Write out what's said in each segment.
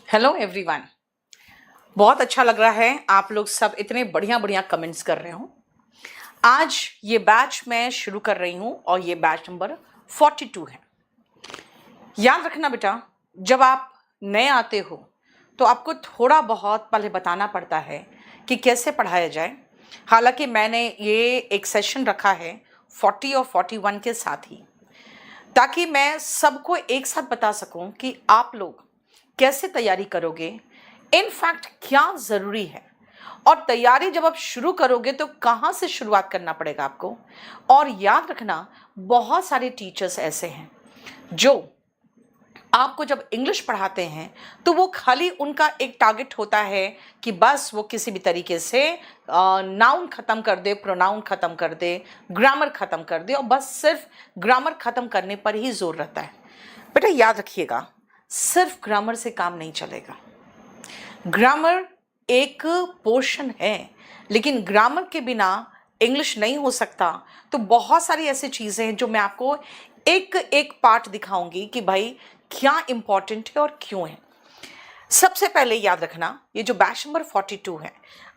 Hello everyone. बहुत अच्छा लग रहा है, आप लोग सब इतने बढ़िया बढ़िया कमेंट्स कर रहे हो। आज ये बैच मैं शुरू कर रही हूँ और ये बैच नंबर 42 है। याद रखना बेटा, जब आप नए आते हो तो आपको थोड़ा बहुत पहले बताना पड़ता है कि कैसे पढ़ाया जाए। हालांकि मैंने ये एक सेशन रखा है 40 और 41 के साथ ही, ताकि मैं सबको एक साथ बता सकूं कि आप लोग कैसे तैयारी करोगे, इनफैक्ट क्या ज़रूरी है, और तैयारी जब आप शुरू करोगे तो कहाँ से शुरुआत करना पड़ेगा आपको। और याद रखना, बहुत सारे टीचर्स ऐसे हैं जो आपको जब इंग्लिश पढ़ाते हैं तो वो खाली उनका एक टारगेट होता है कि बस वो किसी भी तरीके से नाउन ख़त्म कर दे, प्रोनाउन ख़त्म कर दे, ग्रामर ख़त्म कर दे, और बस सिर्फ ग्रामर ख़त्म करने पर ही जोर रहता है। बेटा याद रखिएगा, सिर्फ ग्रामर से काम नहीं चलेगा। ग्रामर एक पोर्शन है, लेकिन ग्रामर के बिना इंग्लिश नहीं हो सकता। तो बहुत सारी ऐसी चीज़ें हैं जो मैं आपको एक एक पार्ट दिखाऊंगी कि भाई क्या इंपॉर्टेंट है और क्यों है। सबसे पहले याद रखना, ये जो बैच नंबर 42 है,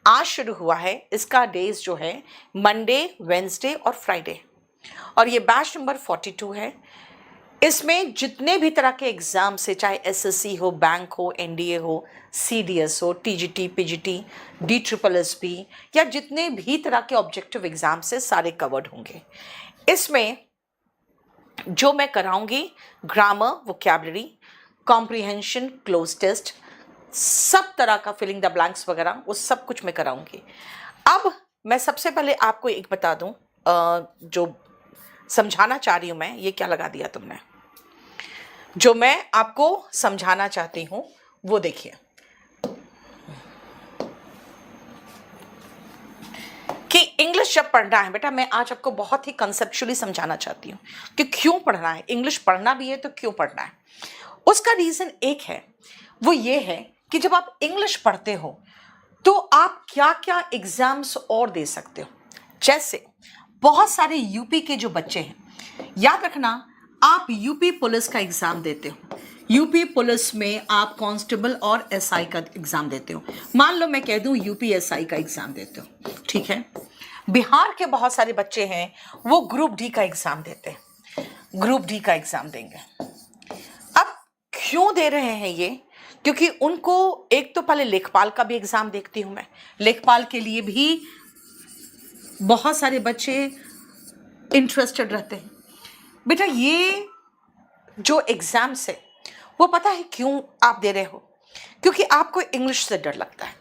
आज शुरू हुआ है। इसका डेज जो है मंडे, वेंसडे और फ्राइडे, और ये बैच नंबर 42 है। इसमें जितने भी तरह के एग्जाम्स है, चाहे एसएससी हो, बैंक हो, एनडीए हो, सीडीएस हो, टीजीटी, पीजीटी, DSSB, या जितने भी तरह के ऑब्जेक्टिव एग्जाम से सारे कवर्ड होंगे। इसमें जो मैं कराऊंगी, grammar, vocabulary, comprehension, cloze test, सब तरह का फिलिंग द ब्लैंक्स वगैरह, वो सब कुछ मैं कराऊंगी। अब मैं सबसे पहले आपको एक बता दूं, जो समझाना चाह रही हूं मैं, ये क्या लगा दिया तुमने, जो मैं आपको समझाना चाहती हूं वो देखिए कि इंग्लिश जब पढ़ना है बेटा, मैं आज आपको बहुत ही कंसेप्चुअली समझाना चाहती हूँ कि क्यों पढ़ना है। इंग्लिश पढ़ना भी है तो क्यों पढ़ना है। उसका रीज़न एक है, वो ये है कि जब आप इंग्लिश पढ़ते हो तो आप क्या क्या एग्जाम्स और दे सकते हो। जैसे बहुत सारे यूपी के जो बच्चे हैं, याद रखना, आप यूपी पुलिस का एग्जाम देते हो। यूपी पुलिस में आप कांस्टेबल और एसआई का एग्जाम देते हो। मान लो मैं कह दूं यूपीएसआई का एग्जाम देते हो, ठीक है। बिहार के बहुत सारे बच्चे हैं, वो ग्रुप डी का एग्जाम देते हैं, ग्रुप डी का एग्जाम देंगे। अब क्यों दे रहे हैं ये? क्योंकि उनको एक तो पहले लेखपाल का भी एग्जाम देखती हूं मैं, लेखपाल के लिए भी बहुत सारे बच्चे इंटरेस्टेड रहते हैं। बेटा ये जो एग्जाम्स है वो पता है क्यों आप दे रहे हो? क्योंकि आपको इंग्लिश से डर लगता है।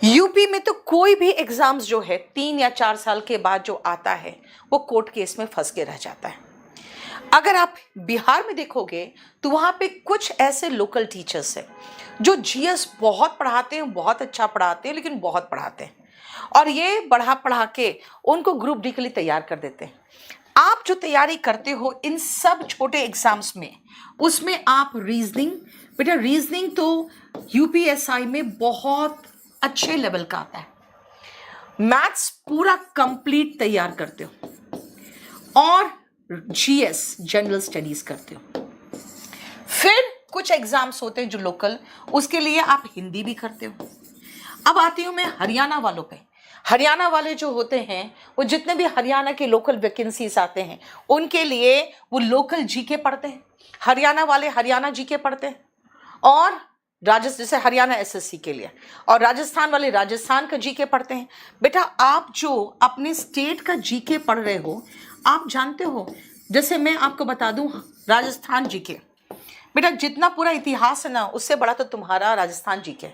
यूपी में तो कोई भी एग्जाम्स जो है 3 या 4 साल के बाद जो आता है वो कोर्ट केस में फंस के रह जाता है। अगर आप बिहार में देखोगे तो वहां पे कुछ ऐसे लोकल टीचर्स हैं जो जीएस बहुत पढ़ाते हैं, बहुत अच्छा पढ़ाते हैं, लेकिन बहुत पढ़ाते हैं, और ये पढ़ा के उनको ग्रुप डी के लिए तैयार कर देते हैं। आप जो तैयारी करते हो इन सब छोटे एग्जाम्स में, उसमें आप रीजनिंग, बेटा रीजनिंग तो यूपीएसआई में बहुत अच्छे लेवल का आता है। मैथ्स पूरा कंप्लीट तैयार करते हो, और जीएस जनरल स्टडीज करते हो। फिर कुछ एग्जाम्स होते हैं जो लोकल, उसके लिए आप हिंदी भी करते हो। अब आती हूं मैं हरियाणा वालों पे। हरियाणा वाले जो होते हैं, वो जितने भी हरियाणा के लोकल वैकेंसीज आते हैं उनके लिए वो लोकल जीके पढ़ते हैं। हरियाणा वाले हरियाणा जीके पढ़ते हैं, और राजस्थान, जैसे हरियाणा एसएससी के लिए, और राजस्थान वाले राजस्थान का जीके पढ़ते हैं। बेटा आप जो अपने स्टेट का जीके पढ़ रहे हो, आप जानते हो, जैसे मैं आपको बता दूं राजस्थान जीके, बेटा जितना पूरा इतिहास है ना, उससे बड़ा तो तुम्हारा राजस्थान जीके।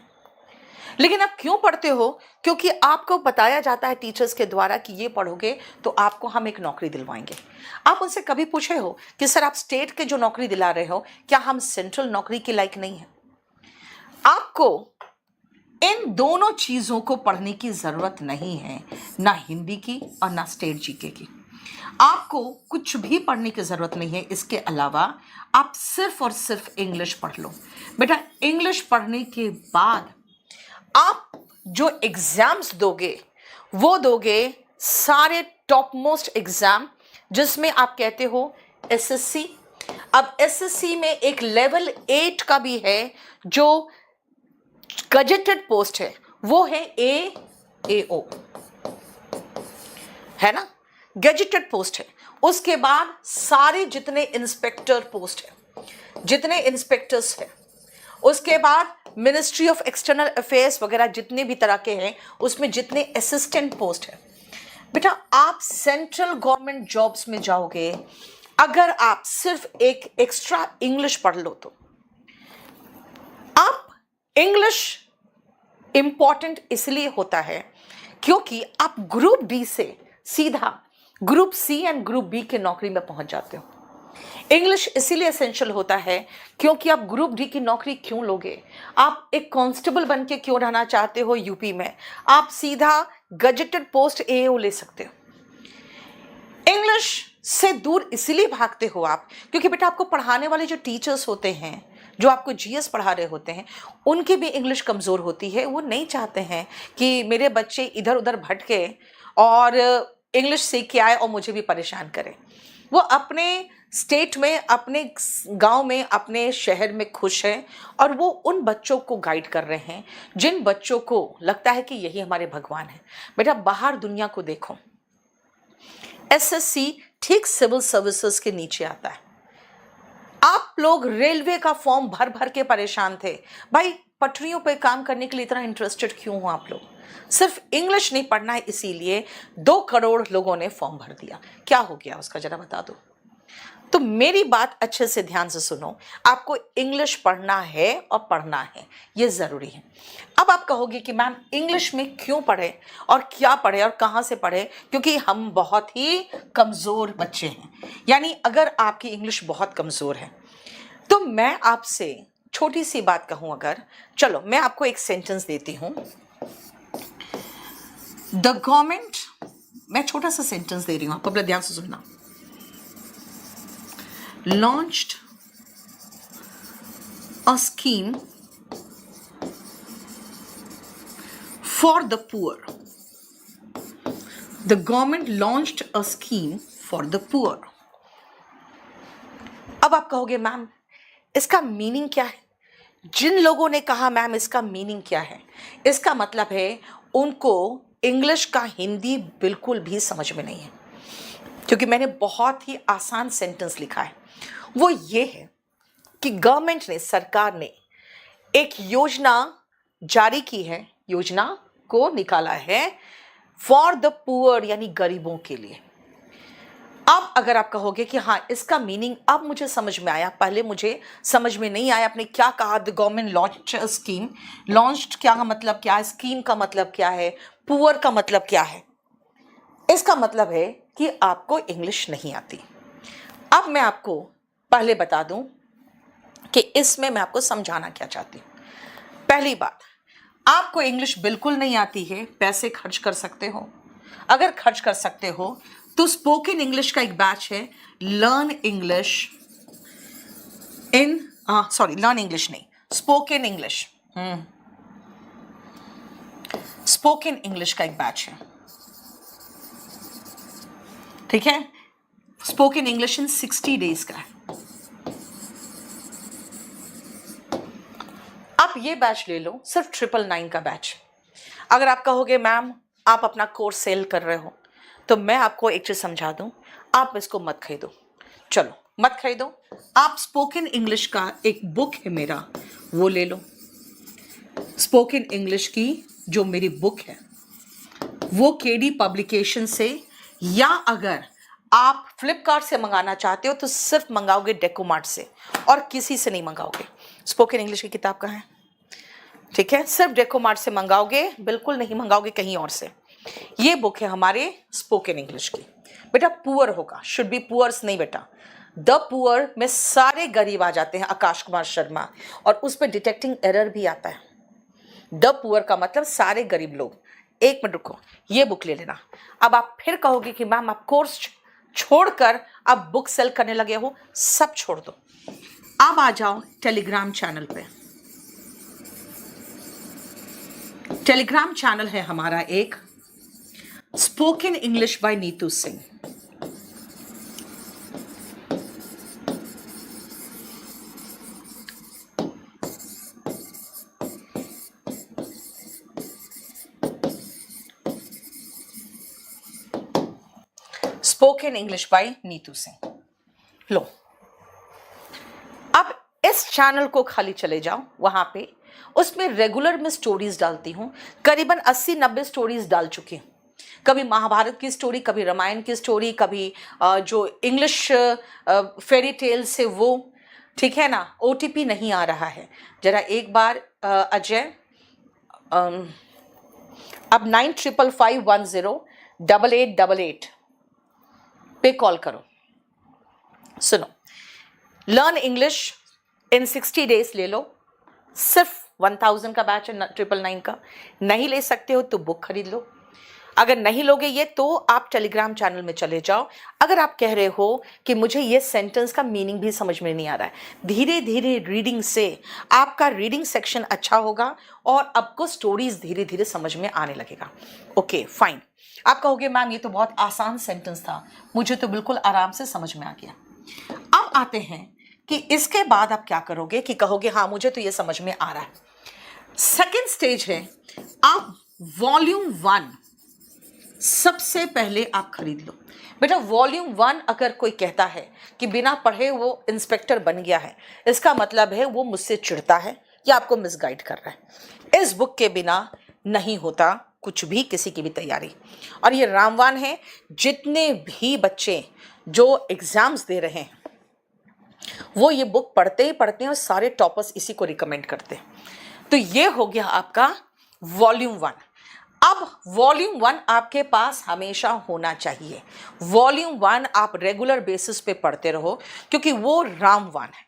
लेकिन आप क्यों पढ़ते हो? क्योंकि आपको बताया जाता है टीचर्स के द्वारा कि ये पढ़ोगे तो आपको हम एक नौकरी दिलवाएंगे। आप उनसे कभी पूछे हो कि सर आप स्टेट के जो नौकरी दिला रहे हो, क्या हम सेंट्रल नौकरी के लायक नहीं है? आपको इन दोनों चीजों को पढ़ने की जरूरत नहीं है, ना हिंदी की और ना स्टेट जीके की। आपको कुछ भी पढ़ने की जरूरत नहीं है। इसके अलावा आप सिर्फ और सिर्फ इंग्लिश पढ़ लो। बेटा इंग्लिश पढ़ने के बाद आप जो एग्जाम्स दोगे वो दोगे सारे टॉप मोस्ट एग्जाम जिसमें आप कहते हो एसएससी। अब एसएससी में एक लेवल 8 का भी है जो गजेटेड पोस्ट है, वो है एओ, है ना, गजेटेड पोस्ट है। उसके बाद सारे जितने इंस्पेक्टर पोस्ट है, जितने इंस्पेक्टर्स है, उसके बाद मिनिस्ट्री ऑफ एक्सटर्नल अफेयर्स वगैरह जितने भी तरह के हैं, उसमें जितने असिस्टेंट पोस्ट है। बेटा आप सेंट्रल गवर्नमेंट जॉब्स में जाओगे अगर आप सिर्फ एक एक्स्ट्रा इंग्लिश पढ़ लो तो। आप इंग्लिश इंपॉर्टेंट इसलिए होता है क्योंकि आप ग्रुप डी से सीधा group C and group B के नौकरी में पहुंच जाते हो। इंग्लिश इसीलिए एसेंशियल होता है क्योंकि आप ग्रुप डी की नौकरी क्यों लोगे? आप एक कांस्टेबल बन के क्यों रहना चाहते हो यूपी में? आप सीधा गजेटेड पोस्ट एओ ले सकते हो। इंग्लिश से दूर इसीलिए भागते हो आप क्योंकि बेटा आपको पढ़ाने वाले जो टीचर्स होते हैं, जो आपको जीएस पढ़ा रहे होते हैं, उनकी भी इंग्लिश कमज़ोर होती है। वो नहीं चाहते हैं कि मेरे बच्चे इधर उधर भटके और इंग्लिश सीख के आए और मुझे भी परेशान करें। वो अपने स्टेट में, अपने गांव में, अपने शहर में खुश हैं और वो उन बच्चों को गाइड कर रहे हैं जिन बच्चों को लगता है कि यही हमारे भगवान है। बेटा बाहर दुनिया को देखो, एसएससी ठीक सिविल सर्विसेज के नीचे आता है। आप लोग रेलवे का फॉर्म भर भर के परेशान थे, भाई पटरियों पे काम करने के लिए इतना इंटरेस्टेड क्यों हो आप लोग? सिर्फ इंग्लिश नहीं पढ़ना है इसीलिए 2 करोड़ लोगों ने फॉर्म भर दिया। क्या हो गया उसका जरा बता दो। तो मेरी बात अच्छे से ध्यान से सुनो, आपको इंग्लिश पढ़ना है और पढ़ना है, ये ज़रूरी है। अब आप कहोगे कि मैम इंग्लिश में क्यों पढ़े और क्या पढ़े और कहाँ से पढ़े? क्योंकि हम बहुत ही कमज़ोर बच्चे हैं। यानी अगर आपकी इंग्लिश बहुत कमज़ोर है तो मैं आपसे छोटी सी बात कहूँ, अगर चलो मैं आपको एक सेंटेंस देती हूँ। द गवर्नमेंट, मैं छोटा सा सेंटेंस दे रही हूँ, आपको अपना ध्यान से सुनना। launched a scheme for the poor. The government launched a scheme for the poor. अब आप कहोगे मैम इसका मीनिंग क्या है? जिन लोगों ने कहा मैम इसका मीनिंग क्या है, इसका मतलब है उनको इंग्लिश का हिंदी बिल्कुल भी समझ में नहीं है। क्योंकि मैंने बहुत ही आसान सेंटेंस लिखा है, वो ये है कि गवर्नमेंट ने, सरकार ने एक योजना जारी की है, योजना को निकाला है फॉर द पुअर, यानी गरीबों के लिए। अब अगर आप कहोगे कि हाँ इसका मीनिंग अब मुझे समझ में आया, पहले मुझे समझ में नहीं आया, आपने क्या कहा the government launch scheme, launched क्या का मतलब क्या है, स्कीम का मतलब क्या है, पुअर का मतलब क्या है? इसका मतलब है कि आपको इंग्लिश नहीं आती। अब मैं आपको पहले बता दूं कि इसमें मैं आपको समझाना क्या चाहती हूं। पहली बात, आपको इंग्लिश बिल्कुल नहीं आती है, पैसे खर्च कर सकते हो। अगर खर्च कर सकते हो तो स्पोकन इंग्लिश का एक बैच है, लर्न इंग्लिश इन लर्न इंग्लिश नहीं, स्पोकन इंग्लिश, स्पोकन इंग्लिश का एक बैच है, ठीक है। स्पोकन इंग्लिश इन 60 डेज का है। आप ये बैच ले लो, सिर्फ 999 का बैच। अगर आप कहोगे मैम आप अपना कोर्स सेल कर रहे हो, तो मैं आपको एक चीज समझा दूं, आप इसको मत खरीदो। चलो मत खरीदो, आप स्पोकन इंग्लिश का एक बुक है मेरा, वो ले लो। स्पोकन इंग्लिश की जो मेरी बुक है वो केडी पब्लिकेशन से, या अगर आप फ्लिपकार्ट से मंगाना चाहते हो तो सिर्फ मंगाओगे डेकोमार्ट से और किसी से नहीं मंगाओगे। स्पोकन इंग्लिश की किताब कहाँ है? ठीक है, सिर्फ डेकोमार्ट से मंगाओगे, बिल्कुल नहीं मंगाओगे कहीं और से। ये बुक है हमारे स्पोकन इंग्लिश की। बेटा पुअर होगा, शुड बी पुअर्स नहीं बेटा, द पुअर में सारे गरीब आ जाते हैं, आकाश कुमार शर्मा, और उस पर डिटेक्टिंग एरर भी आता है। द पुअर का मतलब सारे गरीब लोग। एक मिनट रुको, ये बुक ले लेना। अब आप फिर कहोगे कि मैम आप कोर्स छोड़कर अब बुक सेल करने लगे हो, सब छोड़ दो, अब आ जाओ टेलीग्राम चैनल पे। टेलीग्राम चैनल है हमारा एक, spoken English by Neetu Singh. Spoken English by Neetu Singh. लो, अब इस चैनल को खाली चले जाओ, वहां पे उसमें रेगुलर में स्टोरीज डालती हूं, करीबन 80-90 स्टोरीज डाल चुकी हूं। कभी महाभारत की स्टोरी, कभी रामायण की स्टोरी, कभी जो इंग्लिश फेरी टेल से वो, ठीक है ना। ओटीपी नहीं आ रहा है, जरा एक बार अजय अब 9555108888 पे कॉल करो। सुनो, लर्न इंग्लिश इन 60 डेज ले लो, सिर्फ 1000 का बैच है 999 का। नहीं ले सकते हो तो बुक खरीद लो। अगर नहीं लोगे ये तो आप टेलीग्राम चैनल में चले जाओ। अगर आप कह रहे हो कि मुझे ये सेंटेंस का मीनिंग भी समझ में नहीं आ रहा है, धीरे धीरे रीडिंग से आपका रीडिंग सेक्शन अच्छा होगा और आपको स्टोरीज धीरे धीरे समझ में आने लगेगा। Okay fine. आप कहोगे मैम ये तो बहुत आसान सेंटेंस था, मुझे तो बिल्कुल आराम से समझ में आ गया। अब आते हैं कि इसके बाद आप क्या करोगे कि कहोगे हाँ मुझे तो ये समझ में आ रहा है। सेकेंड स्टेज है, आप वॉल्यूम 1 सबसे पहले आप खरीद लो। बेटा वॉल्यूम 1 अगर कोई कहता है कि बिना पढ़े वो इंस्पेक्टर बन गया है, इसका मतलब है वो मुझसे चिढ़ता है या आपको मिसगाइड कर रहा है। इस बुक के बिना नहीं होता कुछ भी, किसी की भी तैयारी। और ये रामवान है, जितने भी बच्चे जो एग्जाम्स दे रहे हैं वो ये बुक पढ़ते ही पढ़ते हैं और सारे टॉपर्स इसी को रिकमेंड करते हैं। तो ये हो गया आपका वॉल्यूम 1। अब वॉल्यूम 1 आपके पास हमेशा होना चाहिए। वॉल्यूम 1 आप रेगुलर बेसिस पे पढ़ते रहो, क्योंकि वो रामवान है।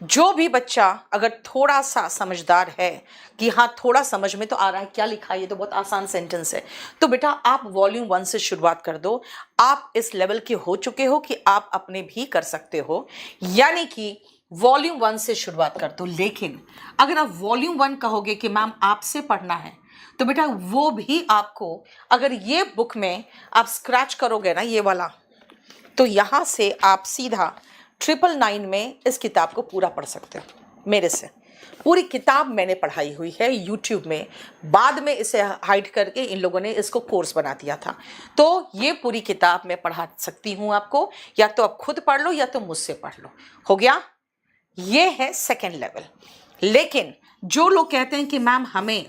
जो भी बच्चा अगर थोड़ा सा समझदार है कि हाँ थोड़ा समझ में तो आ रहा है, क्या लिखा है ये तो बहुत आसान सेंटेंस है, तो बेटा आप वॉल्यूम 1 से शुरुआत कर दो। आप इस लेवल के हो चुके हो कि आप अपने भी कर सकते हो, यानी कि वॉल्यूम 1 से शुरुआत कर दो। लेकिन अगर आप वॉल्यूम 1 कहोगे कि मैम आपसे पढ़ना है, तो बेटा वो भी आपको, अगर ये बुक में आप स्क्रैच करोगे ना ये वाला, तो यहां से आप सीधा 999 में इस किताब को पूरा पढ़ सकते हो। मेरे से पूरी किताब मैंने पढ़ाई हुई है यूट्यूब में, बाद में इसे हाइड करके इन लोगों ने इसको कोर्स बना दिया था। तो ये पूरी किताब मैं पढ़ा सकती हूँ आपको, या तो आप खुद पढ़ लो या तो मुझसे पढ़ लो। हो गया, ये है सेकेंड लेवल। लेकिन जो लोग कहते हैं कि मैम हमें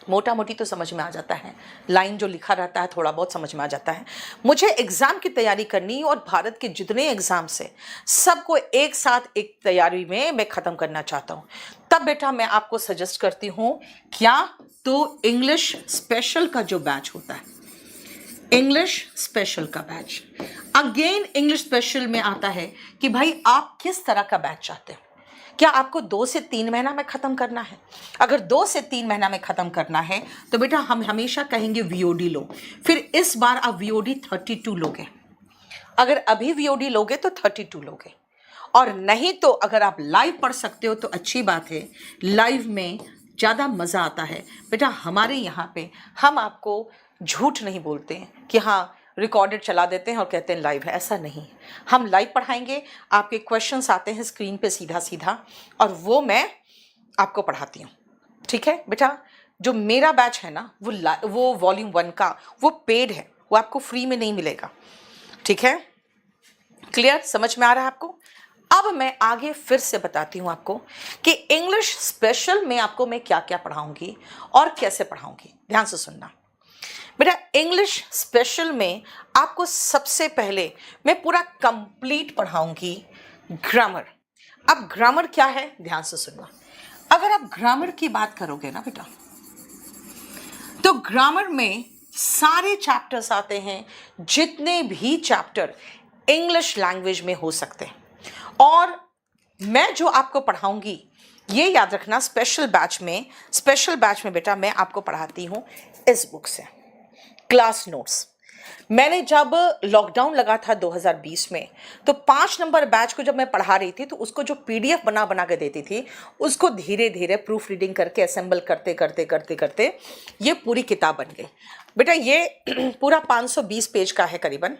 मोटा मोटी तो समझ में आ जाता है, लाइन जो लिखा रहता है थोड़ा बहुत समझ में आ जाता है, मुझे एग्जाम की तैयारी करनी और भारत के जितने एग्जाम से सबको एक साथ एक तैयारी में मैं ख़त्म करना चाहता हूँ, तब बेटा मैं आपको सजेस्ट करती हूँ क्या, तो इंग्लिश स्पेशल का जो बैच होता है, इंग्लिश स्पेशल का बैच। अगेन इंग्लिश स्पेशल में आता है कि भाई आप किस तरह का बैच चाहते हो। क्या आपको 2 से 3 महीना में ख़त्म करना है? अगर 2 से 3 महीना में ख़त्म करना है तो बेटा हम हमेशा कहेंगे वीओडी लो। फिर इस बार आप वीओडी 32 लोगे, अगर अभी वीओडी लोगे तो 32 लोगे, और नहीं तो अगर आप लाइव पढ़ सकते हो तो अच्छी बात है। लाइव में ज़्यादा मज़ा आता है बेटा। हमारे यहाँ पे हम आपको झूठ नहीं बोलते हैं कि हाँ रिकॉर्डेड चला देते हैं और कहते हैं लाइव है, ऐसा नहीं। हम लाइव पढ़ाएंगे, आपके क्वेश्चंस आते हैं स्क्रीन पे सीधा सीधा और वो मैं आपको पढ़ाती हूँ, ठीक है बेटा। जो मेरा बैच है ना वो वॉल्यूम 1 का वो पेड है, वो आपको फ्री में नहीं मिलेगा, ठीक है। क्लियर, समझ में आ रहा है आपको? अब मैं आगे फिर से बताती हूँ आपको कि इंग्लिश स्पेशल में आपको मैं क्या क्या पढ़ाऊंगी और कैसे पढ़ाऊंगी। ध्यान से सुनना बेटा। इंग्लिश स्पेशल में आपको सबसे पहले मैं पूरा कंप्लीट पढ़ाऊंगी ग्रामर। अब ग्रामर क्या है, ध्यान से सुनना। अगर आप ग्रामर की बात करोगे ना बेटा, तो ग्रामर में सारे चैप्टर्स आते हैं, जितने भी चैप्टर इंग्लिश लैंग्वेज में हो सकते हैं। और मैं जो आपको पढ़ाऊंगी ये याद रखना, स्पेशल बैच में बेटा मैं आपको पढ़ाती हूँ इस बुक से, क्लास नोट्स। मैंने जब लॉकडाउन लगा था 2020 में, तो 5 नंबर बैच को जब मैं पढ़ा रही थी तो उसको जो पीडीएफ बना बना के देती थी, उसको धीरे धीरे प्रूफ रीडिंग करके असेंबल करते करते करते करते ये पूरी किताब बन गई बेटा। ये पूरा 520 पेज का है करीबन,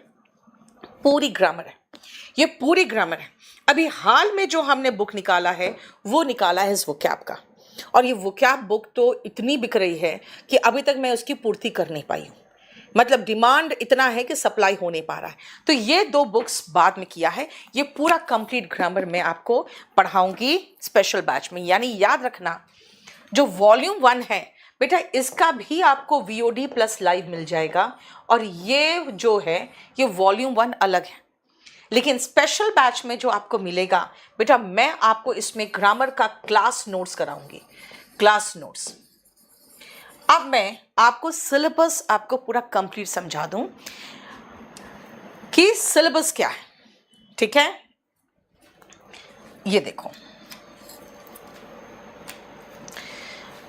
पूरी ग्रामर है, ये पूरी ग्रामर है। अभी हाल में जो हमने बुक निकाला है वो निकाला है इस वोकैब का, और ये वोकैब बुक तो इतनी बिक रही है कि अभी तक मैं उसकी पूर्ति कर नहीं पाई हूँ। मतलब डिमांड इतना है कि सप्लाई हो नहीं पा रहा है। तो ये 2 बुक्स बाद में किया है। ये पूरा कंप्लीट ग्रामर मैं आपको पढ़ाऊंगी स्पेशल बैच में। यानी याद रखना, जो वॉल्यूम 1 है बेटा, इसका भी आपको VOD प्लस लाइव मिल जाएगा, और ये जो है ये वॉल्यूम 1 अलग है। लेकिन स्पेशल बैच में जो आपको मिलेगा बेटा, मैं आपको इसमें ग्रामर का क्लास नोट्स कराऊंगी, क्लास नोट्स। अब मैं आपको सिलेबस आपको पूरा कंप्लीट समझा दूं कि सिलेबस क्या है। ठीक है, ये देखो,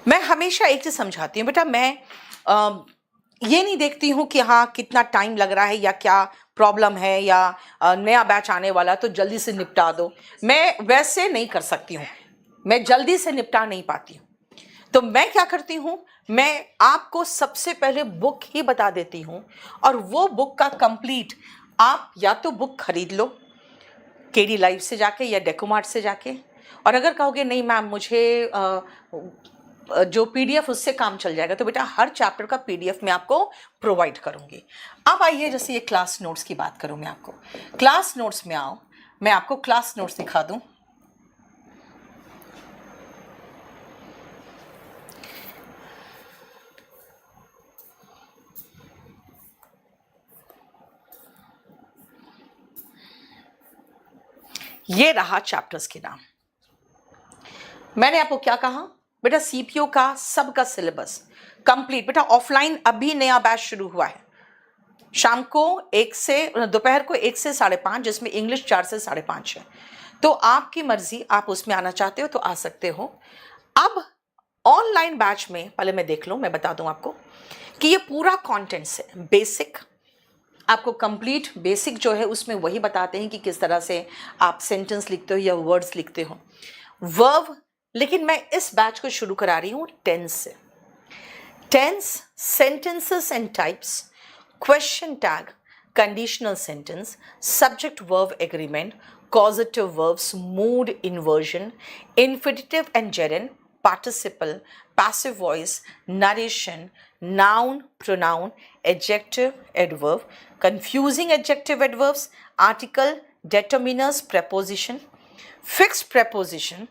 मैं हमेशा एक चीज समझाती हूँ बेटा, मैं ये नहीं देखती हूँ कि हाँ कितना टाइम लग रहा है या क्या प्रॉब्लम है या नया बैच आने वाला तो जल्दी से निपटा दो। मैं वैसे नहीं कर सकती हूँ, मैं जल्दी से निपटा नहीं पाती हूँ। तो मैं क्या करती हूँ, मैं आपको सबसे पहले बुक ही बता देती हूँ, और वो बुक का कंप्लीट आप या तो बुक खरीद लो KD लाइव से जाके या डेकोमार्ट से जाके, और अगर कहोगे नहीं मैम मुझे जो PDF उससे काम चल जाएगा, तो बेटा हर चैप्टर का PDF मैं आपको प्रोवाइड करूंगी। अब आइए, जैसे ये क्लास नोट्स की बात करूं, मैं आपको क्लास नोट्स में आओ, मैं आपको क्लास नोट्स दिखा दूं। ये रहा चैप्टर्स के नाम। मैंने आपको क्या कहा बेटा, CPO का सबका सिलेबस कंप्लीट। बेटा ऑफलाइन अभी नया बैच शुरू हुआ है, शाम को 1 से दोपहर को 1 से 5:30, जिसमें इंग्लिश 4 से 5:30 है। तो आपकी मर्जी, आप उसमें आना चाहते हो तो आ सकते हो। अब ऑनलाइन बैच में पहले मैं देख लूं, मैं बता दूं आपको कि ये पूरा कंटेंट है बेसिक, आपको कंप्लीट बेसिक जो है उसमें वही बताते हैं कि किस तरह से आप सेंटेंस लिखते हो या वर्ड्स लिखते हो, वर्ब। लेकिन मैं इस बैच को शुरू करा रही हूँ टेंस से। Tense, sentences and types, question tag, conditional sentence, subject verb agreement, causative verbs, mood inversion, infinitive and gerund, participle, passive voice, narration, noun, pronoun, adjective, adverb, confusing adjective adverbs, article, determiners, preposition, fixed preposition,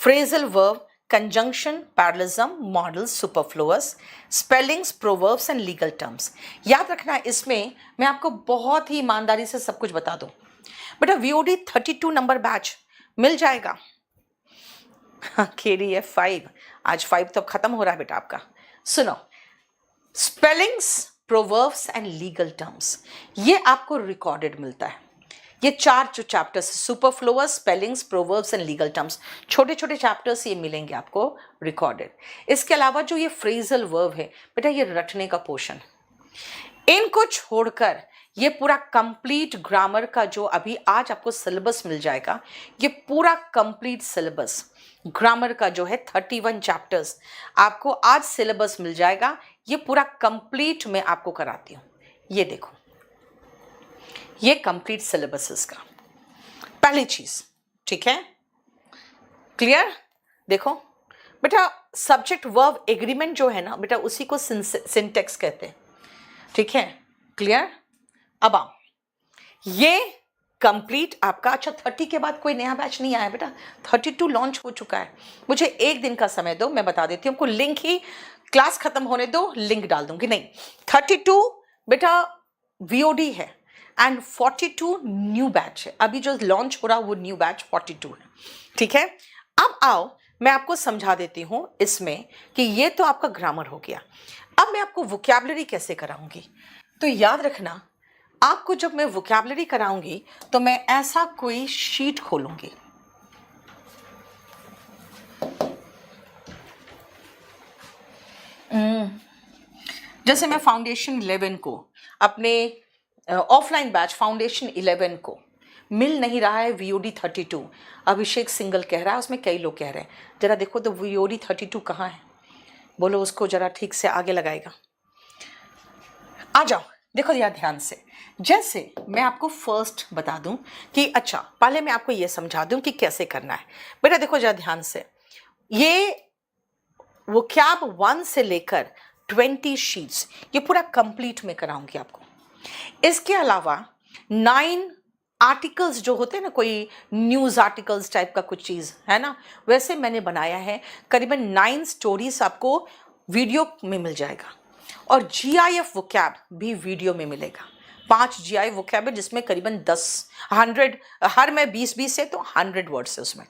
phrasal verb, conjunction, parallelism, models, superfluous, spellings, proverbs and legal terms। याद रखना, इसमें मैं आपको बहुत ही ईमानदारी से सब कुछ बता दूं। बेटा VOD 32 नंबर बैच मिल जाएगा। KDF 5, आज 5 तो खत्म हो रहा है बेटा आपका। सुनो, spellings, proverbs and legal terms, ये आपको रिकॉर्डेड मिलता है। ये 4 जो chapters, superfluous, spellings, proverbs and legal terms, छोटे छोटे चैप्टर्स ये मिलेंगे आपको रिकॉर्डेड। इसके अलावा जो ये फ्रेजल वर्ब है बेटा, ये रटने का पोर्शन, इनको छोड़कर ये पूरा कंप्लीट ग्रामर का जो अभी आज आपको सिलेबस मिल जाएगा, ये पूरा कंप्लीट सिलेबस ग्रामर का जो है 31 चैप्टर्स आपको आज सिलेबस मिल जाएगा। ये पूरा कंप्लीट मैं आपको कराती हूँ। ये देखो, ये कंप्लीट सिलेबस इसका पहली चीज, ठीक है, क्लियर। देखो बेटा, सब्जेक्ट वर्ब एग्रीमेंट जो है ना बेटा, उसी को सिंटेक्स कहते हैं, ठीक है, क्लियर। अब आओ, ये कंप्लीट आपका। अच्छा, 30 के बाद कोई नया बैच नहीं आया बेटा, 32 लॉन्च हो चुका है। मुझे एक दिन का समय दो, मैं बता देती हूँ आपको। लिंक ही क्लास खत्म होने दो, लिंक डाल दूंगी। नहीं, 32 बेटा VOD है एंड 42 न्यू बैच है। अभी जो लॉन्च हो रहा वो न्यू बैच 42 है, ठीक है। अब आओ, मैं आपको समझा देती हूँ इसमें कि ये तो आपका ग्रामर हो गया। अब मैं आपको वोकैबुलरी कैसे कराऊंगी। तो याद रखना, आपको जब मैं वोकैबुलरी कराऊंगी तो मैं ऐसा कोई शीट खोलूंगी, जैसे मैं फाउंडेशन 11 को, अपने ऑफलाइन बैच फाउंडेशन 11 को मिल नहीं रहा है VOD 32। अभिषेक सिंगल कह रहा है, उसमें कई लोग कह रहे हैं, जरा देखो तो VOD 32 कहाँ है, बोलो उसको जरा ठीक से आगे लगाएगा। आ जाओ, देखो यार ध्यान से। जैसे मैं आपको फर्स्ट बता दूं कि अच्छा, पहले मैं आपको ये समझा दूं कि कैसे करना है। बेटा देखो जरा ध्यान से, ये वोकैब 1 से लेकर 20 शीट्स, ये पूरा कंप्लीट में कराऊंगी आपको। इसके अलावा 9 आर्टिकल्स जो होते हैं ना, कोई न्यूज़ आर्टिकल्स टाइप का कुछ चीज़ है ना, वैसे मैंने बनाया है। करीबन 9 स्टोरीज आपको वीडियो में मिल जाएगा, और GIF वोकैब भी वीडियो में मिलेगा। 5 GIF वोकैब है, जिसमें करीबन 100 हर में 20-20 से तो 100 वर्ड्स है उसमें।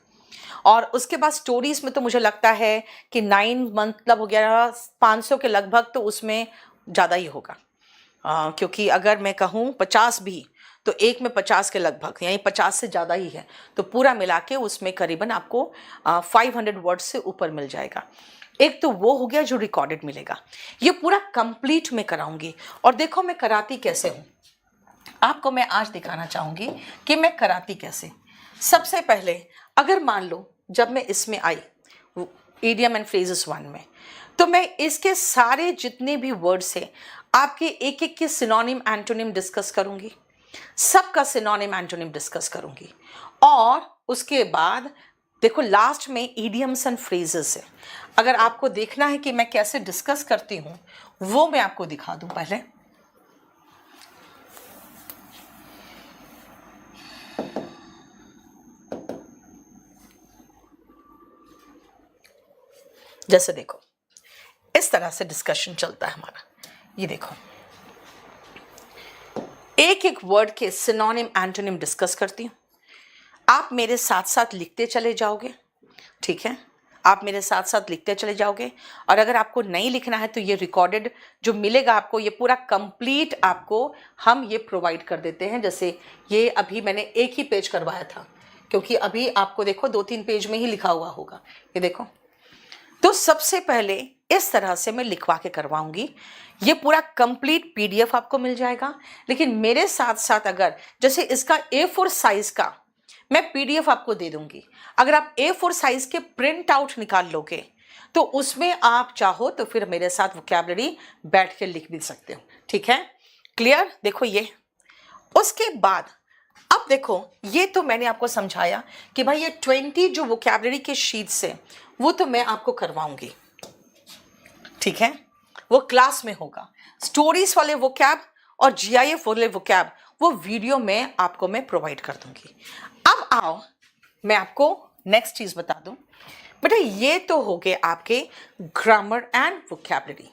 और उसके बाद स्टोरीज में तो मुझे लगता है कि 9 मतलब हो गया 500 के लगभग, तो उसमें ज़्यादा ही होगा। क्योंकि अगर मैं कहूँ 50 भी, तो एक में 50 के लगभग, यानी 50 से ज़्यादा ही है। तो पूरा मिला के उसमें करीबन आपको 500 वर्ड से ऊपर मिल जाएगा। एक तो वो हो गया जो रिकॉर्डेड मिलेगा, ये पूरा कंप्लीट में कराऊंगी। और देखो मैं कराती कैसे हूँ, आपको मैं आज दिखाना चाहूँगी कि मैं कराती कैसे। सबसे पहले अगर मान लो जब मैं इसमें आई इडियम एंड फ्रेजेस 1 में, तो मैं इसके सारे जितने भी वर्ड्स हैं आपके एक एक के सिनोनिम एंटोनिम डिस्कस करूंगी, सबका सिनोनिम एंटोनिम डिस्कस करूंगी। और उसके बाद देखो लास्ट में इडियम्स एंड फ्रेजेस है। अगर आपको देखना है कि मैं कैसे डिस्कस करती हूँ, वो मैं आपको दिखा दूं पहले। जैसे देखो इस तरह से डिस्कशन चलता है हमारा। ये देखो एक एक वर्ड के सिनोनिम एंटोनिम डिस्कस करती हूँ, आप मेरे साथ साथ लिखते चले जाओगे, ठीक है? आप मेरे साथ साथ लिखते चले जाओगे। और अगर आपको नहीं लिखना है तो ये रिकॉर्डेड जो मिलेगा आपको, ये पूरा कंप्लीट आपको हम ये प्रोवाइड कर देते हैं। जैसे ये अभी मैंने एक ही पेज करवाया था, क्योंकि अभी आपको देखो 2-3 पेज में ही लिखा हुआ होगा। ये देखो, तो सबसे पहले इस तरह से मैं लिखवा के करवाऊंगी। ये पूरा कंप्लीट PDF आपको मिल जाएगा। लेकिन मेरे साथ साथ अगर जैसे इसका A4 साइज का मैं PDF आपको दे दूंगी, अगर आप A4 साइज के प्रिंट आउट निकाल लोगे तो उसमें आप चाहो तो फिर मेरे साथ वोकैबुलरी बैठ के लिख भी सकते हो, ठीक है? क्लियर? देखो ये, उसके बाद अब देखो ये तो मैंने आपको समझाया कि भाई ये 20 जो वोकैबुलरी के शीट्स है वो तो मैं आपको करवाऊंगी, ठीक है? वो क्लास में होगा। स्टोरीज वाले वोकैब और GIF वाले वोकैब वो वीडियो में आपको मैं प्रोवाइड कर दूंगी। अब आओ मैं आपको नेक्स्ट चीज बता दूं। बेटा ये तो हो गए आपके grammar and vocabulary.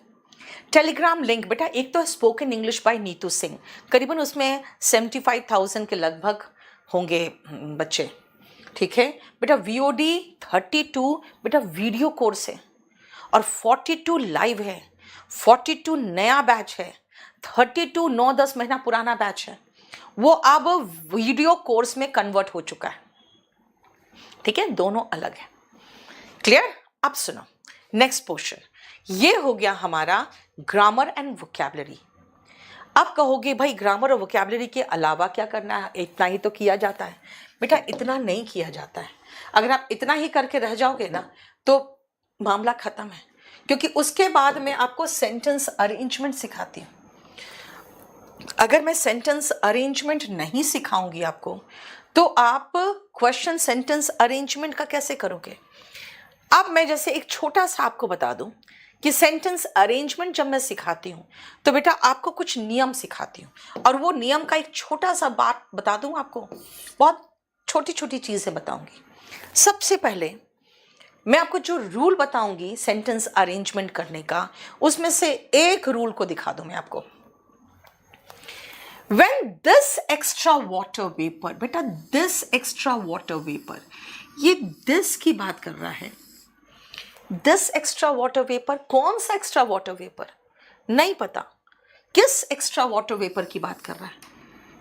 Telegram link बेटा एक तो spoken English by Neetu Singh, करीबन उसमें 75,000 के लगभग होंगे बच्चे, ठीक है बेटा? VOD 32 बेटा वीडियो कोर्स है, और 42 लाइव है, 42 नया बैच है, 32 9-10 महीना पुराना बैच है, वो अब वीडियो कोर्स में कन्वर्ट हो चुका है, ठीक है? दोनों अलग है। क्लियर? अब सुनो नेक्स्ट पोर्शन, ये हो गया हमारा ग्रामर एंड वोकैबुलरी। अब कहोगे भाई ग्रामर और वोकैबुलरी के अलावा क्या करना है? इतना ही तो किया जाता है। बेटा इतना नहीं किया जाता है। अगर आप इतना ही करके रह जाओगे ना तो मामला खत्म है, क्योंकि उसके बाद मैं आपको सेंटेंस अरेंजमेंट सिखाती हूँ। अगर मैं सेंटेंस अरेंजमेंट नहीं सिखाऊंगी आपको तो आप क्वेश्चन सेंटेंस अरेंजमेंट का कैसे करोगे? अब मैं जैसे एक छोटा सा आपको बता दूं कि सेंटेंस अरेंजमेंट जब मैं सिखाती हूं तो बेटा आपको कुछ नियम सिखाती हूं, और वो नियम का एक छोटा सा बात बता दूं आपको, बहुत छोटी छोटी चीजें बताऊंगी। सबसे पहले मैं आपको जो रूल बताऊंगी सेंटेंस अरेंजमेंट करने का, उसमें से एक रूल को दिखा दूं मैं आपको। When this extra water vapor, बेटा this extra water vapor, ये this की बात कर रहा है। दिस एक्स्ट्रा वाटर वेपर, कौन सा एक्स्ट्रा वाटर वेपर नहीं पता, किस एक्स्ट्रा वाटर वेपर की बात कर रहा है?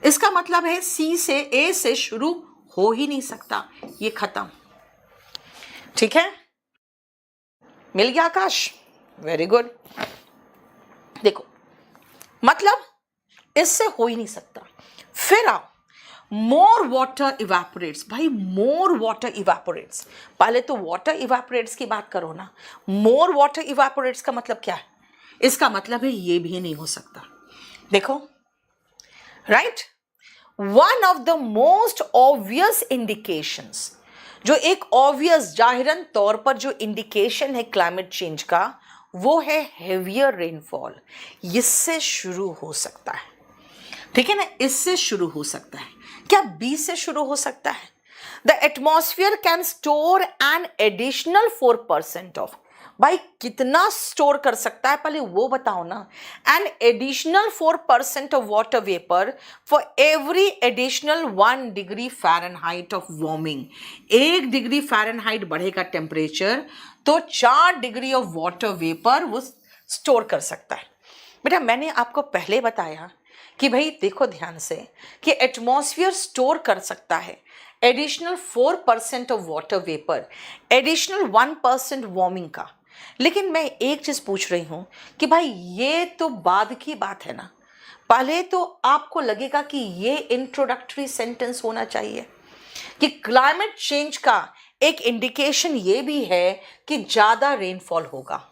इसका मतलब है सी से ए से शुरू हो ही नहीं सकता, ये खत्म, ठीक है? मिल गया आकाश? Very good. देखो मतलब इससे हो ही नहीं सकता। फिर आओ मोर वाटर इवेपोरेट्स। भाई मोर वाटर इवेपोरेट्स, पहले तो वाटर इवेपोरेट्स की बात करो ना। मोर वाटर इवेपोरेट्स का मतलब क्या है? इसका मतलब है ये भी नहीं हो सकता। देखो right, one of the most obvious indications, जो एक ऑब्वियस जाहिरन तौर पर जो इंडिकेशन है क्लाइमेट चेंज का, वो है हेवियर रेनफॉल। इससे शुरू हो सकता है, ठीक है ना, इससे शुरू हो सकता है। क्या बी से शुरू हो सकता है? The atmosphere can store an additional 4% of. भाई कितना स्टोर कर सकता है पहले वो बताओ ना। An additional 4% of water vapour for every additional 1 degree Fahrenheit of warming. 1 degree Fahrenheit बढ़ेगा टेम्परेचर तो 4 डिग्री ऑफ वाटर वेपर वो स्टोर कर सकता है। बेटा मैंने आपको पहले बताया कि भाई देखो ध्यान से कि एटमॉस्फेयर स्टोर कर सकता है additional 4% of water vapour, additional 1% warming का। लेकिन मैं एक चीज पूछ रही हूं कि भाई ये तो बाद की बात है ना। पहले तो आपको लगेगा कि ये इंट्रोडक्टरी सेंटेंस होना चाहिए कि क्लाइमेट चेंज का एक इंडिकेशन ये भी है कि ज्यादा रेनफॉल होगा,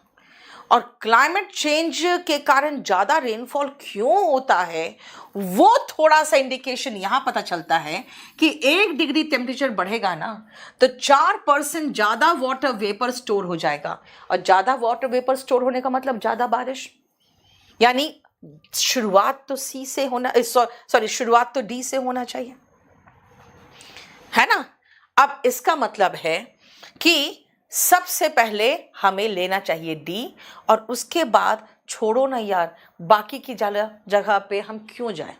और क्लाइमेट चेंज के कारण ज्यादा रेनफॉल क्यों होता है वो थोड़ा सा इंडिकेशन यहां पता चलता है कि 1 डिग्री टेम्परेचर बढ़ेगा ना तो 4% ज्यादा वाटर वेपर स्टोर हो जाएगा, और ज्यादा वाटर वेपर स्टोर होने का मतलब ज्यादा बारिश। यानी शुरुआत तो सी से होना, सॉरी शुरुआत तो डी से होना चाहिए, है ना। अब इसका मतलब है कि सबसे पहले हमें लेना चाहिए डी, और उसके बाद छोड़ो ना यार बाकी की जगह पे हम क्यों जाएं।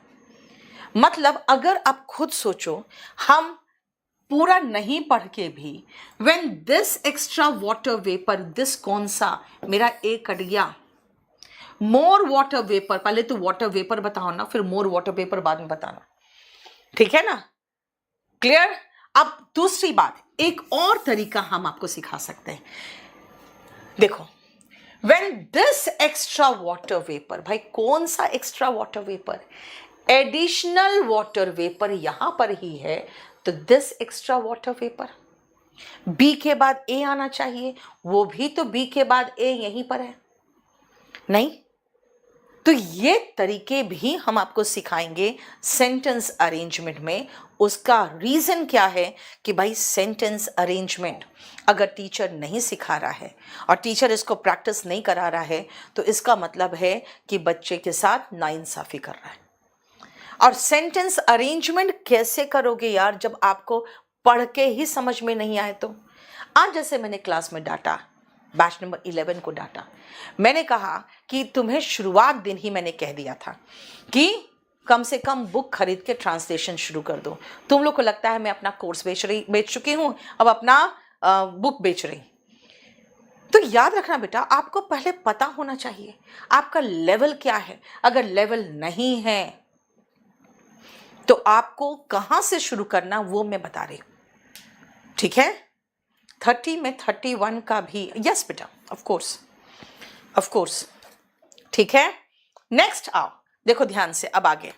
मतलब अगर आप खुद सोचो, हम पूरा नहीं पढ़ के भी when this extra water vapour, this कौन सा मेरा ए कट गया, मोर वाटर वेपर, पहले तो वाटर वेपर बताओ ना, फिर मोर वाटर वेपर बाद में बताना, ठीक है ना। क्लियर। अब दूसरी बात, एक और तरीका हम आपको सिखा सकते हैं। देखो when this extra water vapor, भाई कौन सा extra water vapour, additional water vapour यहां पर ही है, तो this extra water vapour, B के बाद ए आना चाहिए, वो भी तो बी के बाद ए यहीं पर है नहीं। तो ये तरीके भी हम आपको सिखाएंगे सेंटेंस अरेंजमेंट में। उसका रीजन क्या है कि भाई सेंटेंस अरेंजमेंट अगर टीचर नहीं सिखा रहा है और टीचर इसको प्रैक्टिस नहीं करा रहा है तो इसका मतलब है कि बच्चे के साथ नाइंसाफी कर रहा है। और सेंटेंस अरेंजमेंट कैसे करोगे यार जब आपको पढ़ के ही समझ में नहीं आए तो। आज जैसे मैंने क्लास में डांटा, बैच नंबर 11 को डांटा, मैंने कहा कि तुम्हें शुरुआत दिन ही मैंने कह दिया था कि कम से कम बुक खरीद के ट्रांसलेशन शुरू कर दो। तुम लोग को लगता है मैं अपना कोर्स बेच चुकी हूं, अब अपना बुक बेच रही। तो याद रखना बेटा, आपको पहले पता होना चाहिए आपका लेवल क्या है। अगर लेवल नहीं है तो आपको कहां से शुरू करना वो मैं बता रही हूं, ठीक है। 30 में 31 का भी, यस बेटा, ऑफ कोर्स, ठीक है। नेक्स्ट आओ, देखो ध्यान से अब आगे।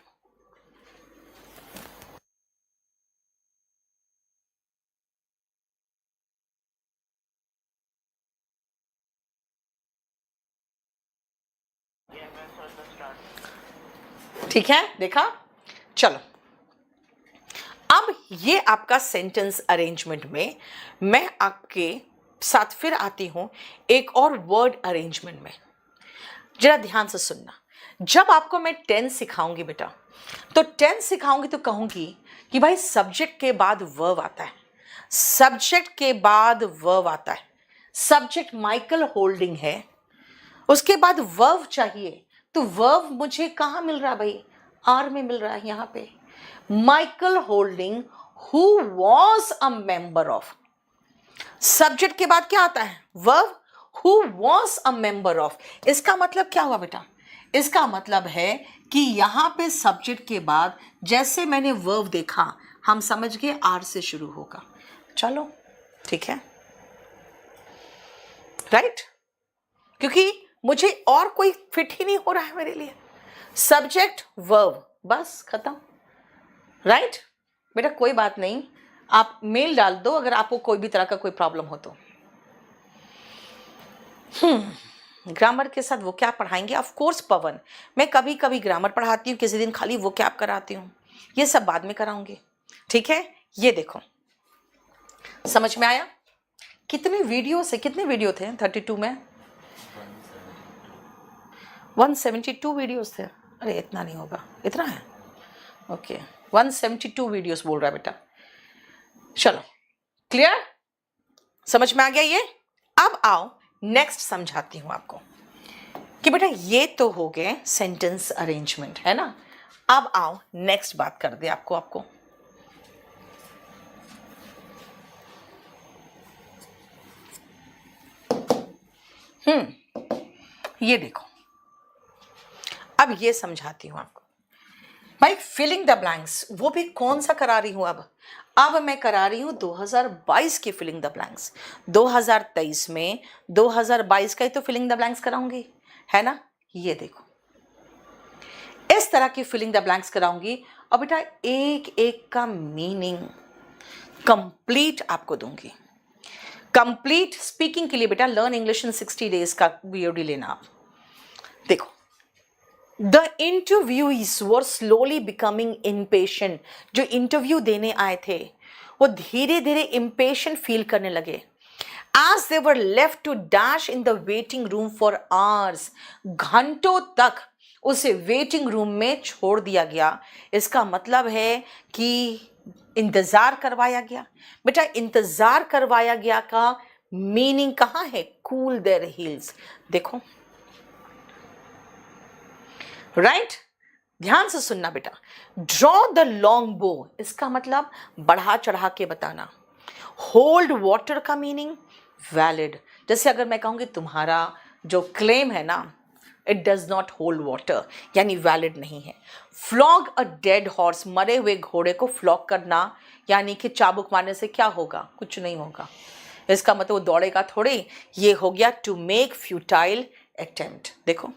ठीक है, देखा। चलो अब ये आपका सेंटेंस अरेंजमेंट में मैं आपके साथ फिर आती हूं एक और वर्ड अरेंजमेंट में। जरा ध्यान से सुनना। जब आपको मैं टेंस सिखाऊंगी बेटा, तो टेंस सिखाऊंगी तो कहूंगी कि भाई सब्जेक्ट के बाद वर्ब आता है, सब्जेक्ट के बाद वर्ब आता है। सब्जेक्ट माइकल होल्डिंग है, उसके बाद वर्ब चाहिए, तो वर्ब मुझे कहां मिल रहा है भाई, आर में मिल रहा है यहां पे। Michael holding who was a member of. Subject के बाद क्या आता है, verb, who was a member of. इसका मतलब क्या हुआ बेटा, इसका मतलब है कि यहां पे सब्जेक्ट के बाद जैसे मैंने वर्ब देखा, हम समझ गए आर से शुरू होगा। चलो ठीक है, राइट, क्योंकि मुझे और कोई फिट ही नहीं हो रहा है मेरे लिए। सब्जेक्ट वर्ब, बस खत्म, राइट। बेटा कोई बात नहीं, आप मेल डाल दो अगर आपको कोई भी तरह का कोई प्रॉब्लम हो तो। ग्रामर के साथ वो क्या पढ़ाएंगे, ऑफ कोर्स पवन, मैं कभी कभी ग्रामर पढ़ाती हूँ, किसी दिन खाली वो क्या कराती हूँ, ये सब बाद में कराऊंगी, ठीक है। ये देखो समझ में आया। कितने वीडियो से, कितने वीडियो थे 32 में, 172 वीडियोस थे। अरे इतना नहीं होगा, इतना है। ओके 172 वीडियोस बोल रहा है बेटा। चलो क्लियर, समझ में आ गया ये। अब आओ नेक्स्ट समझाती हूं आपको कि बेटा ये तो हो गए सेंटेंस अरेंजमेंट, है ना। अब आओ नेक्स्ट बात कर दे आपको ये देखो, अब ये समझाती हूं आपको भाई। फिलिंग द ब्लैंक्स वो भी कौन सा करा रही हूं अब मैं करा रही हूं 2022 की फिलिंग द ब्लैंक्स। 2023 में 2022 का ही तो फिलिंग द ब्लैंक्स कराऊंगी, है ना। ये देखो इस तरह की फिलिंग द ब्लैंक्स कराऊंगी और बेटा एक एक का मीनिंग कंप्लीट आपको दूंगी। कंप्लीट स्पीकिंग के लिए बेटा लर्न इंग्लिश इन 60 डेज का वीडियो लेना आप। देखो the interviewees were slowly becoming impatient. जो इंटरव्यू देने आए थे वो धीरे धीरे इम्पेशेंट फील करने लगे। As they were left to dash in the waiting room for hours, घंटों तक उसे वेटिंग रूम में छोड़ दिया गया। इसका मतलब है कि इंतजार करवाया गया। बेटा इंतजार करवाया गया का मीनिंग कहाँ है? Cool their heels. देखो राइट, ध्यान से सुनना बेटा। ड्रॉ द लॉन्ग बो, इसका मतलब बढ़ा चढ़ा के बताना। होल्ड वाटर का मीनिंग वैलिड। जैसे अगर मैं कहूँगी तुम्हारा जो क्लेम है ना it does not hold water, यानी वैलिड नहीं है। फ्लॉग अ डेड हॉर्स, मरे हुए घोड़े को फ्लॉग करना यानी कि चाबुक मारने से क्या होगा? कुछ नहीं होगा। इसका मतलब वो दौड़ेगा थोड़ी। ये हो गया टू मेक फ्यूटाइल अटेम्प्ट। देखो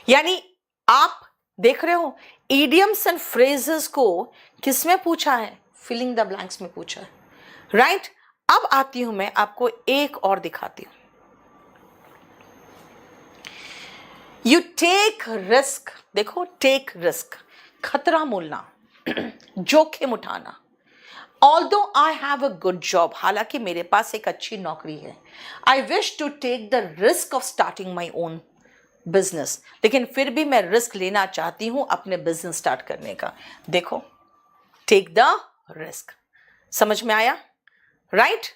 यानी आप देख रहे हो इडियम्स एंड फ्रेजेस को किस में पूछा है? फिलिंग द ब्लैंक्स में पूछा है, राइट। अब आती हूं मैं आपको एक और दिखाती हूं। You take risk. देखो टेक रिस्क, खतरा मोलना, जोखिम उठाना। Although I have a good job, हालांकि मेरे पास एक अच्छी नौकरी है। I wish to take the risk of starting my own business, लेकिन फिर भी मैं रिस्क लेना चाहती हूं अपने बिजनेस स्टार्ट करने का। देखो टेक द रिस्क, समझ में आया? राइट।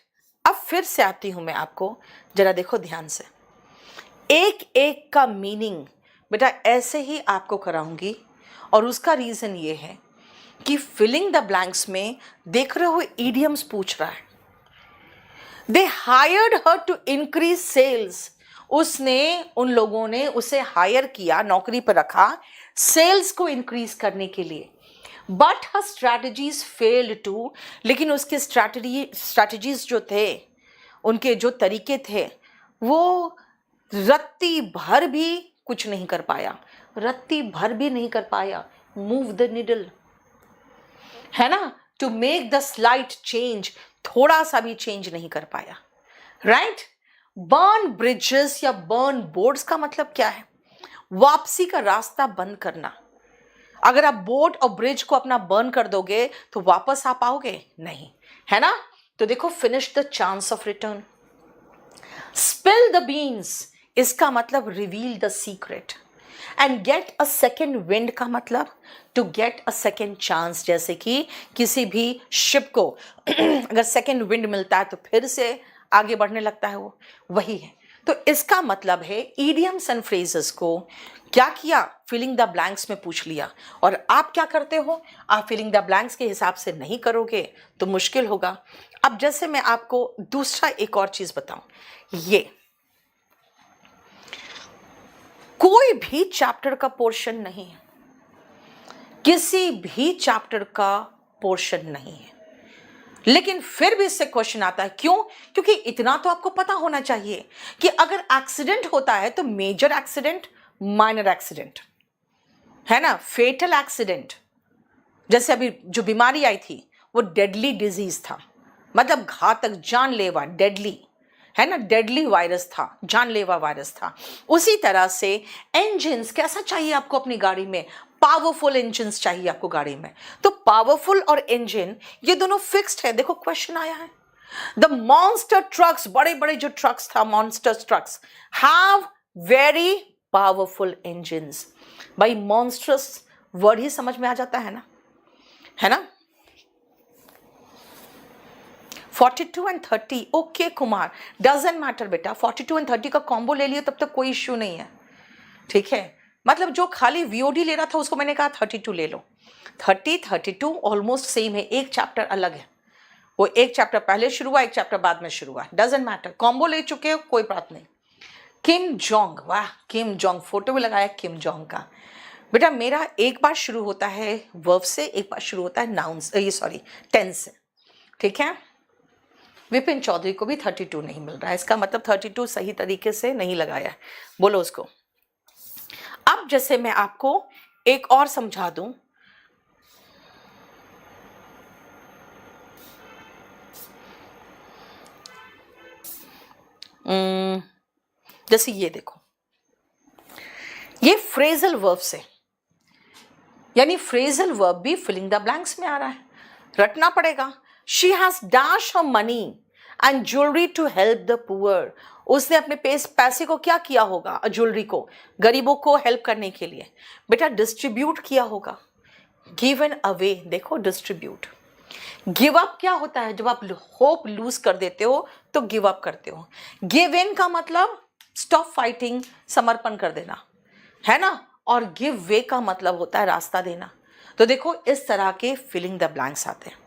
अब फिर से आती हूं मैं आपको, जरा देखो ध्यान से। एक एक का मीनिंग बेटा ऐसे ही आपको कराऊंगी और उसका रीजन ये है कि फिलिंग द ब्लैंक्स में देख रहे हो इडियम्स पूछ रहा है। They hired her to increase sales, उन लोगों ने उसे हायर किया, नौकरी पर रखा सेल्स को इंक्रीज करने के लिए। But her strategies failed to, लेकिन उसके स्ट्रैटेजीज जो थे, उनके जो तरीके थे वो रत्ती भर भी कुछ नहीं कर पाया। रत्ती भर भी नहीं कर पाया मूव द निडल, है ना। To make the slight change, थोड़ा सा भी चेंज नहीं कर पाया, राइट। बर्न ब्रिजेस या बर्न बोर्ड्स का मतलब क्या है? वापसी का रास्ता बंद करना। अगर आप बोर्ड और ब्रिज को अपना बर्न कर दोगे तो वापस आ पाओगे नहीं, है ना। तो देखो finish the chance of return. Spill the beans, इसका मतलब reveal the secret. And get a second wind का मतलब to get a second chance. जैसे कि किसी भी शिप को अगर सेकेंड विंड मिलता है तो फिर से आगे बढ़ने लगता है, वो वही है। तो इसका मतलब है इडियम्स एंड फ्रेजेस को क्या किया? फिलिंग द ब्लैंक्स में पूछ लिया। और आप क्या करते हो? आप फिलिंग द ब्लैंक्स के हिसाब से नहीं करोगे तो मुश्किल होगा। अब जैसे मैं आपको दूसरा एक और चीज बताऊं, ये कोई भी चैप्टर का पोर्शन नहीं है, किसी भी चैप्टर का पोर्शन नहीं है, लेकिन फिर भी इससे क्वेश्चन आता है। क्यों? क्योंकि इतना तो आपको पता होना चाहिए कि अगर एक्सीडेंट होता है तो मेजर एक्सीडेंट, माइनर एक्सीडेंट, है ना, फेटल एक्सीडेंट। जैसे अभी जो बीमारी आई थी वो डेडली डिजीज था, मतलब घातक, जानलेवा, डेडली, है ना, डेडली वायरस था, जानलेवा वायरस था। उसी तरह से इंजन्स कैसा चाहिए आपको अपनी गाड़ी में? पावरफुल इंजन्स चाहिए आपको गाड़ी में। तो पावरफुल और इंजन ये दोनों फिक्स्ड है। देखो क्वेश्चन आया है, द मॉन्स्टर ट्रक्स, बड़े बड़े जो ट्रक्स था, monster trucks have very powerful engines. भाई मॉन्स्ट्रस वर्ड ही समझ में आ जाता है ना, है ना। 42 and 30, okay Kumar, doesn't matter बेटा, 42 एंड 30 का कॉम्बो ले लियो तब तक कोई इश्यू नहीं है, ठीक है। मतलब जो खाली वीओडी ले रहा था उसको मैंने कहा 32 ले लो। 30 32 ऑलमोस्ट सेम है, एक चैप्टर अलग है, वो एक चैप्टर पहले शुरू हुआ, एक चैप्टर बाद में शुरू हुआ, डजेंट मैटर, कॉम्बो ले चुके हो कोई बात नहीं। किम जोंग, वाह किम जोंग, फोटो भी लगाया किम जोंग का। बेटा मेरा एक बार शुरू होता है वर्ब से, एक बार शुरू होता है नाउन से, ये सॉरी टेंस से, ठीक है। विपिन चौधरी को भी 32 नहीं मिल रहा है, इसका मतलब 32 सही तरीके से नहीं लगाया है, बोलो उसको। अब जैसे मैं आपको एक और समझा दूं, जैसे ये देखो, ये फ्रेजल वर्ब से, यानी फ्रेजल वर्ब भी फिलिंग द ब्लैंक्स में आ रहा है, रटना पड़ेगा। She has dash her money and jewellery to help the poor, उसने अपने पैसे को क्या किया होगा, ज्वेलरी को गरीबों को हेल्प करने के लिए बेटा डिस्ट्रीब्यूट किया होगा। गिवन अवे, देखो डिस्ट्रीब्यूट। गिव अप क्या होता है, जब आप होप लूज कर देते हो तो गिव अप करते हो। गिव इन का मतलब स्टॉप फाइटिंग, समर्पण कर देना, है ना। और गिव वे का मतलब होता है रास्ता देना। तो देखो इस तरह के फिलिंग द ब्लैंक्स आते हैं।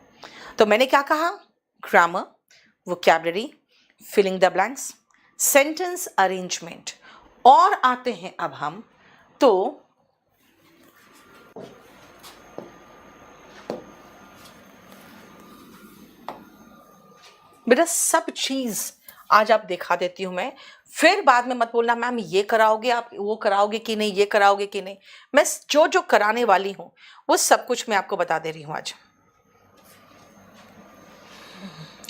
तो मैंने क्या कहा, grammar, vocabulary, filling the blanks, sentence arrangement. और आते हैं अब हम तो बेटा सब चीज आज आप दिखा देती हूं मैं, फिर बाद में मत बोलना मैम ये कराओगे आप, वो कराओगे कि नहीं, ये कराओगे कि नहीं। मैं जो जो कराने वाली हूं वो सब कुछ मैं आपको बता दे रही हूं आज।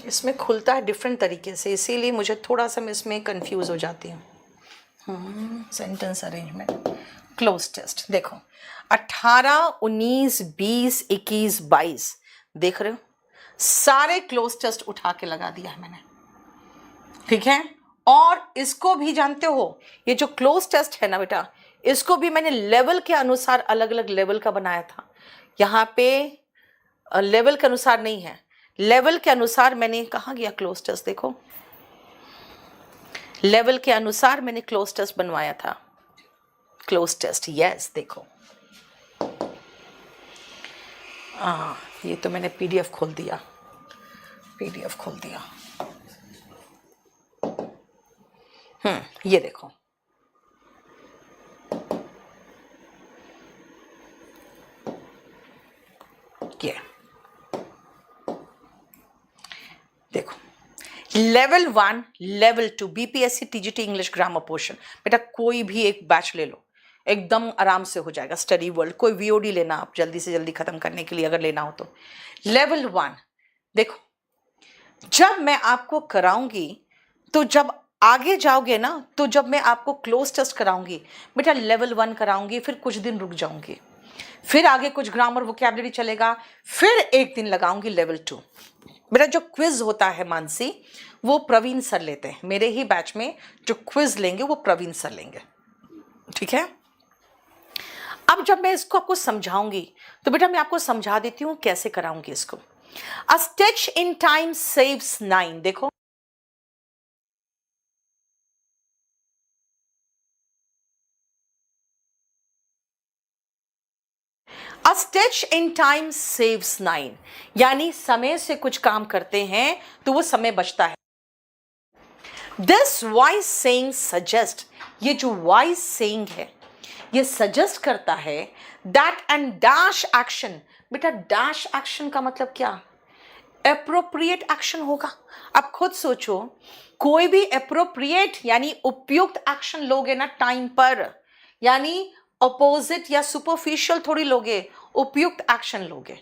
इसमें खुलता है डिफरेंट तरीके से, इसीलिए मुझे थोड़ा सा मैं इसमें कंफ्यूज हो जाती हूँ। सेंटेंस अरेंजमेंट, क्लोज टेस्ट, देखो 18 19 20 21 22, देख रहे हो सारे क्लोज टेस्ट उठा के लगा दिया है मैंने, ठीक है। और इसको भी जानते हो, ये जो क्लोज टेस्ट है ना बेटा, इसको भी मैंने लेवल के अनुसार अलग अलग लेवल का बनाया था। यहाँ पे लेवल के अनुसार नहीं है, लेवल के अनुसार मैंने, कहाँ गया क्लोज टेस्ट, देखो लेवल के अनुसार मैंने क्लोज टेस्ट बनवाया था। क्लोज टेस्ट, यस देखो, ये तो मैंने पीडीएफ खोल दिया, पीडीएफ खोल दिया। ये देखो, ये देखो level 1, level 2 BPSC TGT English grammar portion. बेटा कोई भी एक बैच ले लो, एकदम आराम से हो जाएगा। स्टडी वर्ल्ड, कोई वीओडी लेना आप जल्दी से जल्दी खत्म करने के लिए अगर लेना हो तो। लेवल 1 देखो, जब मैं आपको कराऊंगी तो जब आगे जाओगे ना, तो जब मैं आपको क्लोज टेस्ट कराऊंगी बेटा, लेवल 1 कराऊंगी, फिर कुछ दिन रुक जाऊंगी, फिर आगे कुछ ग्रामर वोकैबुलरी चलेगा, फिर एक दिन लगाऊंगी लेवल 2। मेरा जो क्विज होता है मानसी, वो प्रवीण सर लेते हैं मेरे ही बैच में, जो क्विज लेंगे वो प्रवीण सर लेंगे, ठीक है। अब जब मैं इसको आपको समझाऊंगी तो बेटा मैं आपको समझा देती हूं कैसे कराऊंगी इसको। अ स्टिच इन टाइम सेव्स 9, देखो अ स्टिच इन टाइम सेव्स 9, यानी समय से कुछ काम करते हैं तो वो समय बचता है। दिस वाइज सेइंग सजेस्ट, ये जो वाइज सेइंग है ये सजेस्ट करता है दैट एंड डैश एक्शन। बेटा डैश एक्शन का मतलब क्या, एप्रोप्रिएट एक्शन होगा। अब खुद सोचो, कोई भी एप्रोप्रिएट यानी उपयुक्त एक्शन लोगे ना टाइम पर, यानी अपोजिट या सुपरफिशियल थोड़ी लोगे, उपयुक्त एक्शन लोगे।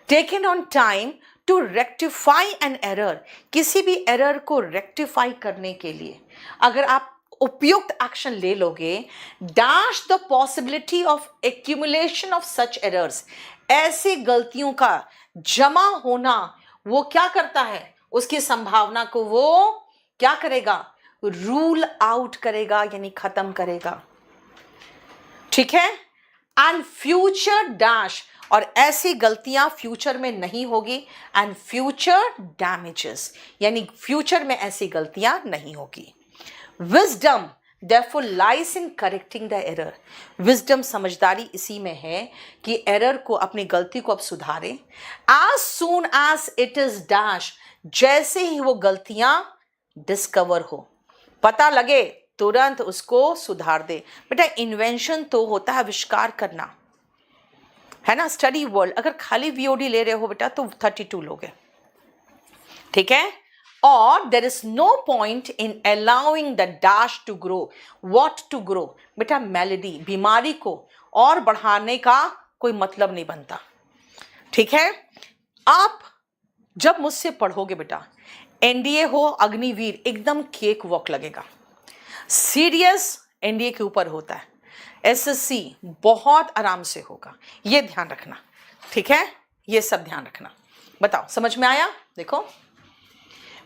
Taken on time to rectify an error, किसी भी एरर को रेक्टिफाई करने के लिए अगर आप उपयुक्त एक्शन ले लोगे, dash the possibility of accumulation of such errors, ऐसी गलतियों का जमा होना वो क्या करता है, उसकी संभावना को वो क्या करेगा, रूल आउट करेगा यानी खत्म करेगा। ठीक है। एंड फ्यूचर डैश, और ऐसी गलतियां फ्यूचर में नहीं होगी। एंड फ्यूचर डैमेजेस, यानी फ्यूचर में ऐसी गलतियां नहीं होगी। Wisdom therefore lies in correcting the error. Wisdom, समझदारी इसी में है कि एरर को, अपनी गलती को अब सुधारें। as soon as it is dash, जैसे ही वो गलतियां डिस्कवर हो, पता लगे, तुरंत उसको सुधार दे। बेटा इन्वेंशन तो होता है आविष्कार करना, है ना। स्टडी वर्ल्ड, अगर खाली वीओडी ले रहे हो बेटा तो 32 लोग हैं, ठीक है। और there is no point in allowing the dash to grow. What to grow? बेटा मेलेडी, बीमारी को और बढ़ाने का कोई मतलब नहीं बनता, ठीक है। आप जब मुझसे पढ़ोगे बेटा, एनडीए हो, अग्निवीर, एकदम केक वॉक लगेगा। सीरियस एनडीए के ऊपर होता है, एसएससी बहुत आराम से होगा, ये ध्यान रखना, ठीक है। ये सब ध्यान रखना। बताओ समझ में आया? देखो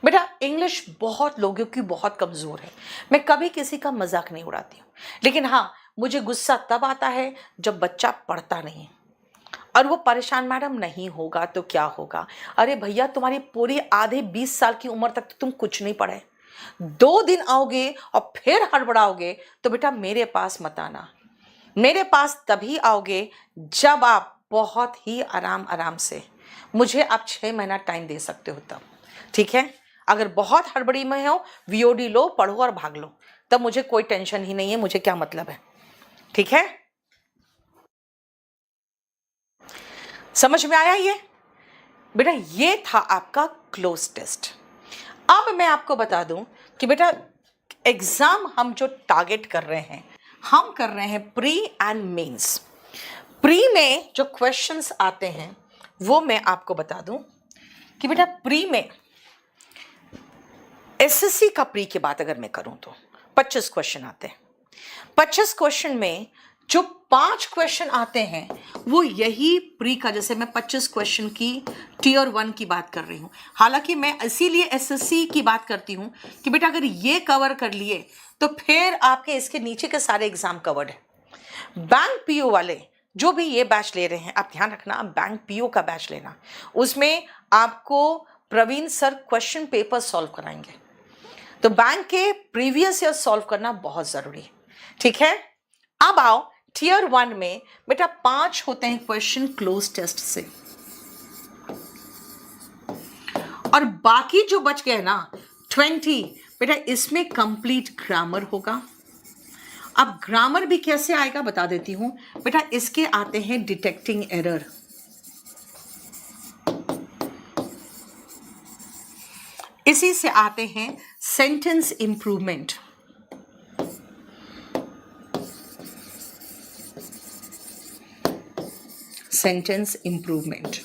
बेटा इंग्लिश बहुत लोगों की बहुत कमज़ोर है। मैं कभी किसी का मजाक नहीं उड़ाती हूँ, लेकिन हाँ, मुझे गुस्सा तब आता है जब बच्चा पढ़ता नहीं और वो परेशान, मैडम नहीं होगा तो क्या होगा। अरे भैया, तुम्हारी पूरी आधे 20 साल की उम्र तक तो तुम कुछ नहीं पढ़े, 2 दिन आओगे और फिर हड़बड़ाओगे तो बेटा मेरे पास मत आना। मेरे पास तभी आओगे जब आप बहुत ही आराम आराम से, मुझे आप 6 महीना टाइम दे सकते हो तब, ठीक है। अगर बहुत हड़बड़ी में हो, वीओडी लो, पढ़ो और भाग लो, तब मुझे कोई टेंशन ही नहीं है, मुझे क्या मतलब है, ठीक है। समझ में आया ये? बेटा ये था आपका क्लोज टेस्ट। अब मैं आपको बता दूं कि बेटा एग्जाम हम जो टारगेट कर रहे हैं, हम कर रहे हैं प्री एंड मेंस। प्री में जो क्वेश्चंस आते हैं वो मैं आपको बता दूं कि बेटा प्री में, एसएससी का प्री की बात अगर मैं करूं तो 25 क्वेश्चन आते हैं। 25 क्वेश्चन में जो 5 क्वेश्चन आते हैं वो यही प्री का, जैसे मैं 25 क्वेश्चन की टीयर 1 की बात कर रही हूं। हालांकि मैं इसीलिए एसएससी की बात करती हूं कि बेटा अगर ये कवर कर लिए तो फिर आपके इसके नीचे के सारे एग्जाम कवर्ड है। बैंक पीओ वाले जो भी ये बैच ले रहे हैं, आप ध्यान रखना, बैंक पीओ का बैच लेना, उसमें आपको Praveen sir question paper solve कराएंगे, तो बैंक के प्रीवियस ईयर सॉल्व करना बहुत जरूरी है, ठीक है। अब आओ टीयर 1 में बेटा 5 होते हैं क्वेश्चन क्लोज टेस्ट से, और बाकी जो बच गए ना 20, बेटा इसमें कंप्लीट ग्रामर होगा। अब ग्रामर भी कैसे आएगा बता देती हूं बेटा, इसके आते हैं डिटेक्टिंग एरर, इसी से आते हैं सेंटेंस इंप्रूवमेंट, सेंटेंस इंप्रूवमेंट।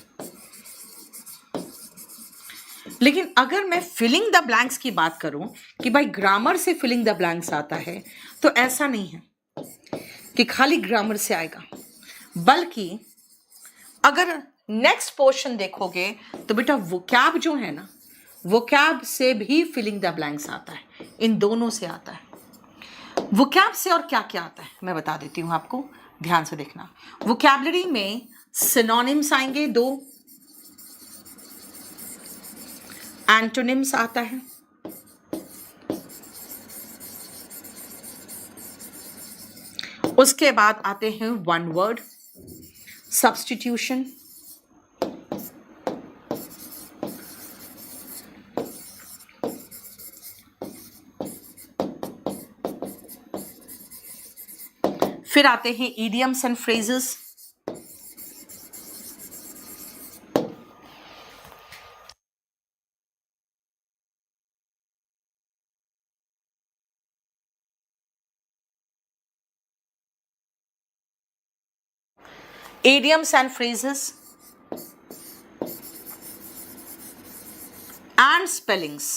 लेकिन अगर मैं फिलिंग द ब्लैंक्स की बात करूं कि भाई ग्रामर से फिलिंग द ब्लैंक्स आता है, तो ऐसा नहीं है कि खाली ग्रामर से आएगा, बल्कि अगर नेक्स्ट पोर्शन देखोगे तो बेटा वोकैब जो है ना, वोकैब से भी फिलिंग द ब्लैंक्स आता है, इन दोनों से आता है। वोकैब से और क्या क्या आता है मैं बता देती हूं आपको, ध्यान से देखना। वोकैबलरी में सिनोनिम्स आएंगे 2, एंटोनिम्स आता है, उसके बाद आते हैं वन वर्ड, सब्स्टिट्यूशन, फिर आते हैं idioms and phrases, idioms and phrases and spellings।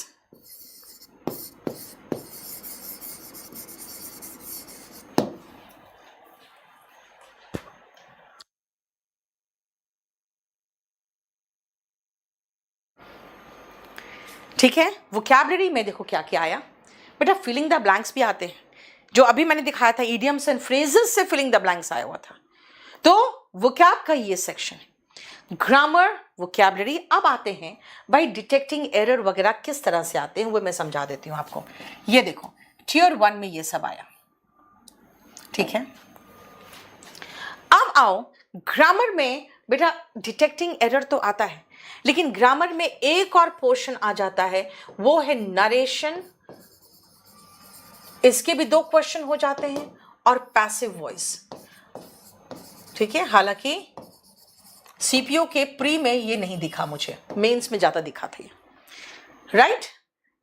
ठीक है। वोकैबलरी में देखो क्या क्या आया बेटा, फिलिंग द ब्लैंक्स भी आते हैं, जो अभी मैंने दिखाया था इडियम्स एंड फ्रेजेस से फिलिंग द ब्लैंक्स आया हुआ था। तो वोकैब का ये सेक्शन है, ग्रामर, वोकैबुलरी। अब आते हैं भाई डिटेक्टिंग एरर वगैरह किस तरह से आते हैं, वो मैं समझा देती हूं आपको। ये देखो टियर 1 में ये सब आया, ठीक है। अब आओ ग्रामर में, बेटा डिटेक्टिंग एरर तो आता है, लेकिन ग्रामर में एक और पोर्शन आ जाता है, वो है नरेशन। इसके भी 2 क्वेश्चन हो जाते हैं, और पैसिव वॉइस, ठीक है। हालांकि सीपीओ के प्री में ये नहीं दिखा, मुझे मेंस में ज्यादा दिखा था, राइट।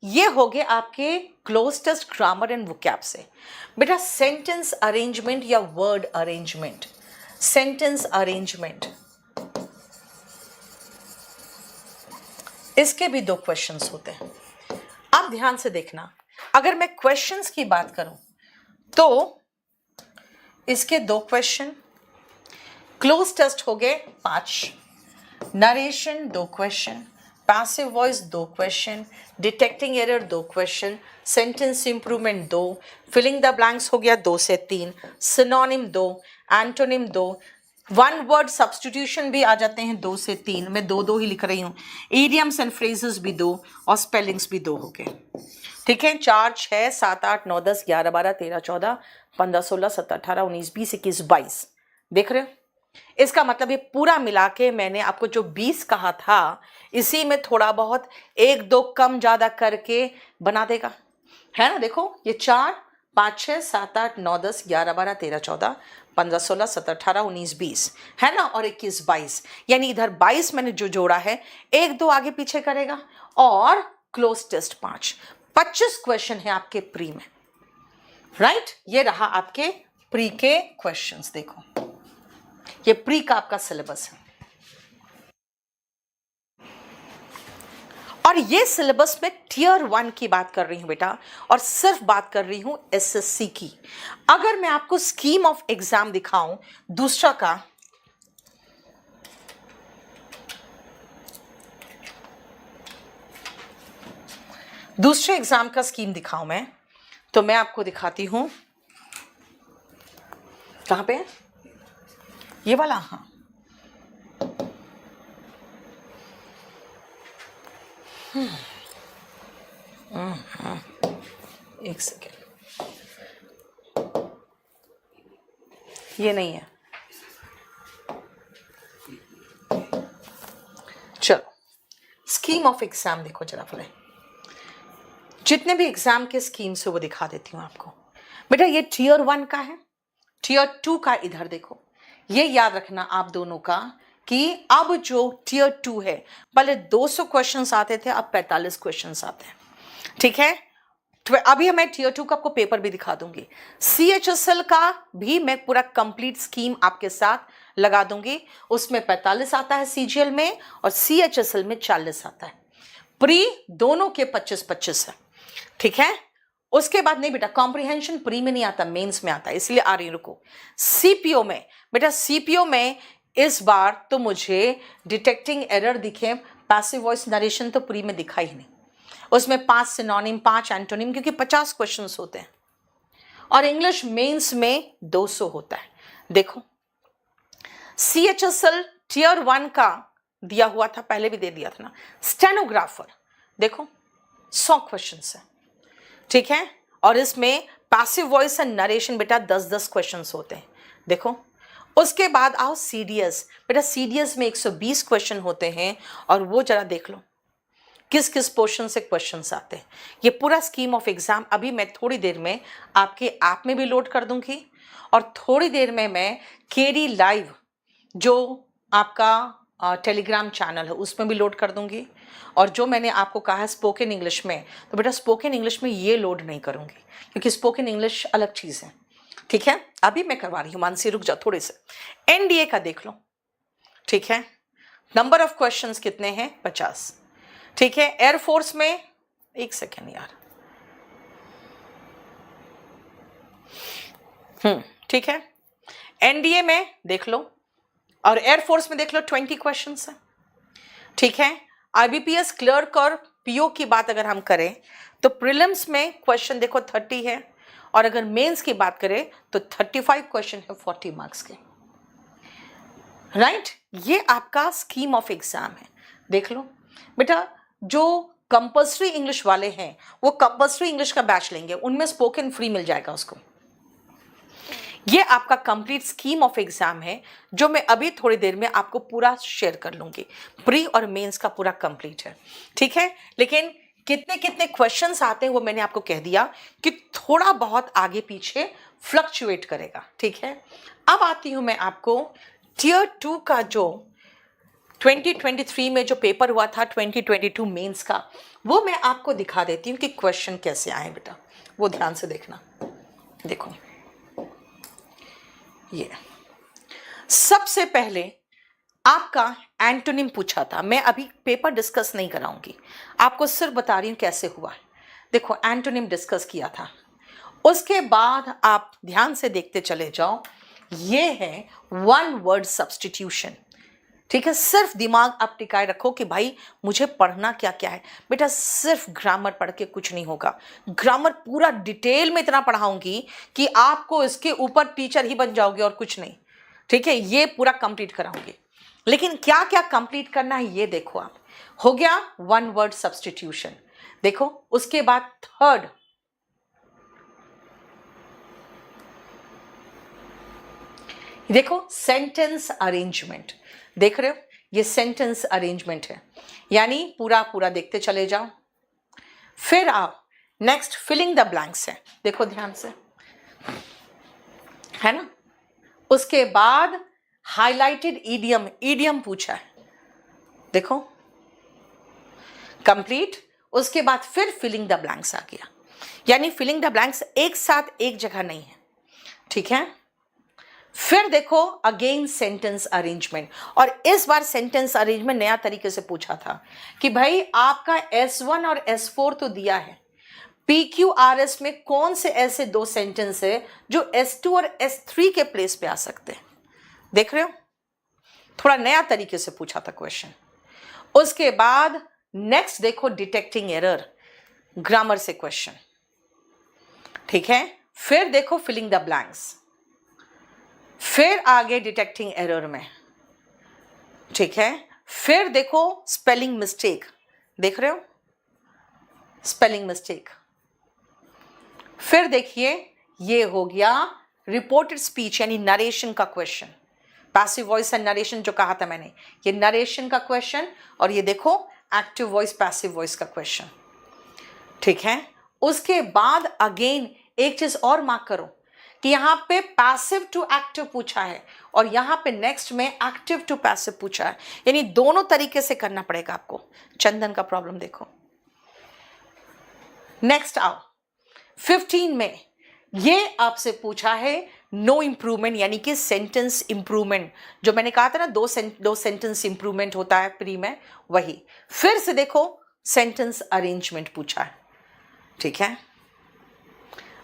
ये हो गए आपके cloze test grammar and vocab से। बेटा सेंटेंस अरेंजमेंट या वर्ड अरेंजमेंट, सेंटेंस अरेंजमेंट, इसके भी 2 क्वेश्चंस होते हैं। अब ध्यान से देखना, अगर मैं क्वेश्चंस की बात करूं तो इसके 2 क्वेश्चन, क्लोज टेस्ट हो गए 5, narration 2 question, passive voice 2 question, detecting error 2 question, sentence improvement 2, filling the blanks हो गया 2 से 3, सिनोनिम 2, एंटोनिम 2, 1 वर्ड सब्स्टिट्यूशन भी आ जाते हैं 2 से 3, मैं 2 ही लिख रही हूँ, इडियम्स एंड फ्रेजेस भी 2 और स्पेलिंग्स भी 2 हो गए, ठीक है। 4, 6, 7, 8, 9, 10, 11, 12, 13, 14, 15, 16, 17, 18, 19, 20, 21, 22, देख रहे हो। इसका मतलब ये पूरा मिला के मैंने आपको जो 20 कहा था, इसी में थोड़ा बहुत 1-2 कम ज्यादा करके बना देगा, है ना। देखो ये 4, 5, 6, 7, 8, 9, 10, 11, 12, 13, 14, 15, 16, 17, 18, 19, 20, है ना, और 21, 22, यानी इधर 22 मैंने जो जोड़ा है, 1-2 आगे पीछे करेगा, और क्लोज टेस्ट 5, 25 क्वेश्चन है आपके प्री में, राइट। ये रहा आपके प्री के क्वेश्चंस। देखो ये प्री का आपका सिलेबस है, और ये सिलेबस में टियर 1 की बात कर रही हूं बेटा, और सिर्फ बात कर रही हूं एसएससी की। अगर मैं आपको स्कीम ऑफ एग्जाम दिखाऊं दूसरा का, दूसरे एग्जाम का स्कीम दिखाऊं मैं, तो मैं आपको दिखाती हूं, कहां पे ये वाला, हाँ, एक सेकेंड, ये नहीं है, चलो स्कीम ऑफ एग्जाम देखो जरा पहले, जितने भी एग्जाम के स्कीम्स है वो दिखा देती हूं आपको। बेटा ये टियर 1 का है, टियर 2 का इधर देखो। ये याद रखना आप दोनों का कि अब जो टियर 2 है, पहले 200 क्वेश्चंस आते थे, अब 45 क्वेश्चंस आते हैं, ठीक है। अभी मैं टियर 2 का आपको पेपर भी दिखा दूंगी। CHSL का भी मैं पूरा कंप्लीट स्कीम आपके साथ लगा दूंगी, उसमें 45 आता है CGL में, और CHSL में 40 आता है। प्री दोनों के 25-25 है, ठीक है। उसके बाद नहीं बेटा, कॉम्प्रिहेंशन प्री में नहीं आता, मेंस में आता है, इसलिए आ रही रुको। सीपीओ में बेटा, सीपीओ में इस बार तो मुझे डिटेक्टिंग एरर दिखे, पैसिव वॉइस नरेशन तो प्री में दिखा ही नहीं। उसमें 5 सिनोनिम, 5 एंटोनिम, क्योंकि 50 क्वेश्चंस होते हैं, और इंग्लिश मेंस में 200 होता है। देखो CHSL टियर 1 का दिया हुआ था, पहले भी दे दिया था ना, स्टेनोग्राफर देखो 100 क्वेश्चंस है, ठीक है। और इसमें पैसिव वॉइस एंड नरेशन बेटा 10-10 क्वेश्चंस होते हैं, देखो। उसके बाद आओ CDS, बेटा CDS में 120 क्वेश्चन होते हैं, और वो जरा देख लो किस किस पोर्शन से क्वेश्चंस आते हैं। ये पूरा स्कीम ऑफ एग्जाम अभी मैं थोड़ी देर में आपके ऐप में भी लोड कर दूंगी, और थोड़ी देर में मैं KD लाइव जो आपका टेलीग्राम चैनल है उसमें भी लोड कर दूंगी। और जो मैंने आपको कहा है स्पोकन इंग्लिश में, तो बेटा स्पोकन इंग्लिश में ये लोड नहीं करूंगी, क्योंकि स्पोकन इंग्लिश अलग चीज़ है, ठीक है। अभी मैं करवा रही हूँ, मानसी रुक जाओ थोड़े से। NDA का देख लो, ठीक है। नंबर ऑफ क्वेश्चंस कितने हैं? 50, ठीक है। एयरफोर्स में, एक सेकेंड यार, ठीक है। NDA में देख लो, और एयरफोर्स में देख लो 20 क्वेश्चंस है, ठीक है। IBPS क्लर्क और PO की बात अगर हम करें तो प्रीलिम्स में क्वेश्चन देखो 30 है, और अगर मेंस की बात करें तो 35 क्वेश्चन है 40 मार्क्स के, राइट। ये आपका स्कीम ऑफ एग्जाम है। देख लो बेटा, जो कंपल्सरी इंग्लिश वाले हैं वो कंपल्सरी इंग्लिश का बैच लेंगे, उनमें स्पोकन फ्री मिल जाएगा उसको। ये आपका कंप्लीट स्कीम ऑफ एग्जाम है जो मैं अभी थोड़ी देर में आपको पूरा शेयर कर लूंगी। प्री और मेंस का पूरा कंप्लीट है, ठीक है। लेकिन कितने कितने क्वेश्चंस आते हैं वो मैंने आपको कह दिया कि थोड़ा बहुत आगे पीछे फ्लक्चुएट करेगा, ठीक है। अब आती हूं मैं आपको टियर 2 का जो 2023 में जो पेपर हुआ था 2022 मेंस का, वो मैं आपको दिखा देती हूँ कि क्वेश्चन कैसे आए बेटा, वो ध्यान से देखना। देखो ये सबसे पहले आपका एंटोनिम पूछा था। मैं अभी पेपर डिस्कस नहीं कराऊंगी, आपको सिर्फ बता रही हूं कैसे हुआ। देखो एंटोनिम डिस्कस किया था, उसके बाद आप ध्यान से देखते चले जाओ। ये है वन वर्ड सब्स्टिट्यूशन, ठीक है। सिर्फ दिमाग आप टिकाए रखो कि भाई मुझे पढ़ना क्या क्या है। बेटा सिर्फ ग्रामर पढ़ के कुछ नहीं होगा, ग्रामर पूरा डिटेल में इतना पढ़ाऊंगी कि आपको इसके ऊपर टीचर ही बन जाओगे और कुछ नहीं, ठीक है। ये पूरा कंप्लीट कराऊंगी, लेकिन क्या क्या कंप्लीट करना है ये देखो आप। हो गया वन वर्ड सब्स्टिट्यूशन। देखो उसके बाद थर्ड, देखो सेंटेंस अरेंजमेंट। देख रहे हो ये सेंटेंस अरेंजमेंट है, यानी पूरा पूरा देखते चले जाओ। फिर आओ नेक्स्ट फिलिंग द ब्लैंक्स है, देखो ध्यान से, है ना। उसके बाद हाइलाइटेड ईडियम, ईडियम पूछा है, देखो कंप्लीट। उसके बाद फिर फिलिंग द ब्लैंक्स आ गया, यानी फिलिंग द ब्लैंक्स एक साथ एक जगह नहीं है, ठीक है। फिर देखो अगेन सेंटेंस अरेंजमेंट, और इस बार सेंटेंस अरेंजमेंट नया तरीके से पूछा था कि भाई आपका S1 और S4 तो दिया है, PQRS में कौन से ऐसे दो सेंटेंस है जो S2 और S3 के प्लेस पे आ सकते हैं। देख रहे हो, थोड़ा नया तरीके से पूछा था क्वेश्चन। उसके बाद नेक्स्ट देखो डिटेक्टिंग एरर, ग्रामर से क्वेश्चन, ठीक है। फिर देखो फिलिंग द ब्लैंक्स, फिर आगे डिटेक्टिंग एरर में, ठीक है। फिर देखो स्पेलिंग मिस्टेक, देख रहे हो स्पेलिंग मिस्टेक। फिर देखिए ये हो गया रिपोर्टेड स्पीच यानी नरेशन का question, passive voice and narration जो कहा था मैंने, ये नरेशन का क्वेश्चन। और ये देखो एक्टिव वॉइस पैसिव वॉइस का क्वेश्चन, ठीक है। उसके बाद अगेन एक चीज और मार्क करो कि यहां पे पैसिव टू एक्टिव पूछा है और यहां पे नेक्स्ट में एक्टिव टू पैसिव पूछा है, यानी दोनों तरीके से करना पड़ेगा आपको। चंदन का प्रॉब्लम देखो। नेक्स्ट आओ 15 में ये आपसे पूछा है नो इंप्रूवमेंट यानी कि सेंटेंस इंप्रूवमेंट, जो मैंने कहा था ना दो सेंटेंस इंप्रूवमेंट होता है प्री में, वही। फिर से देखो सेंटेंस अरेंजमेंट पूछा है, ठीक है।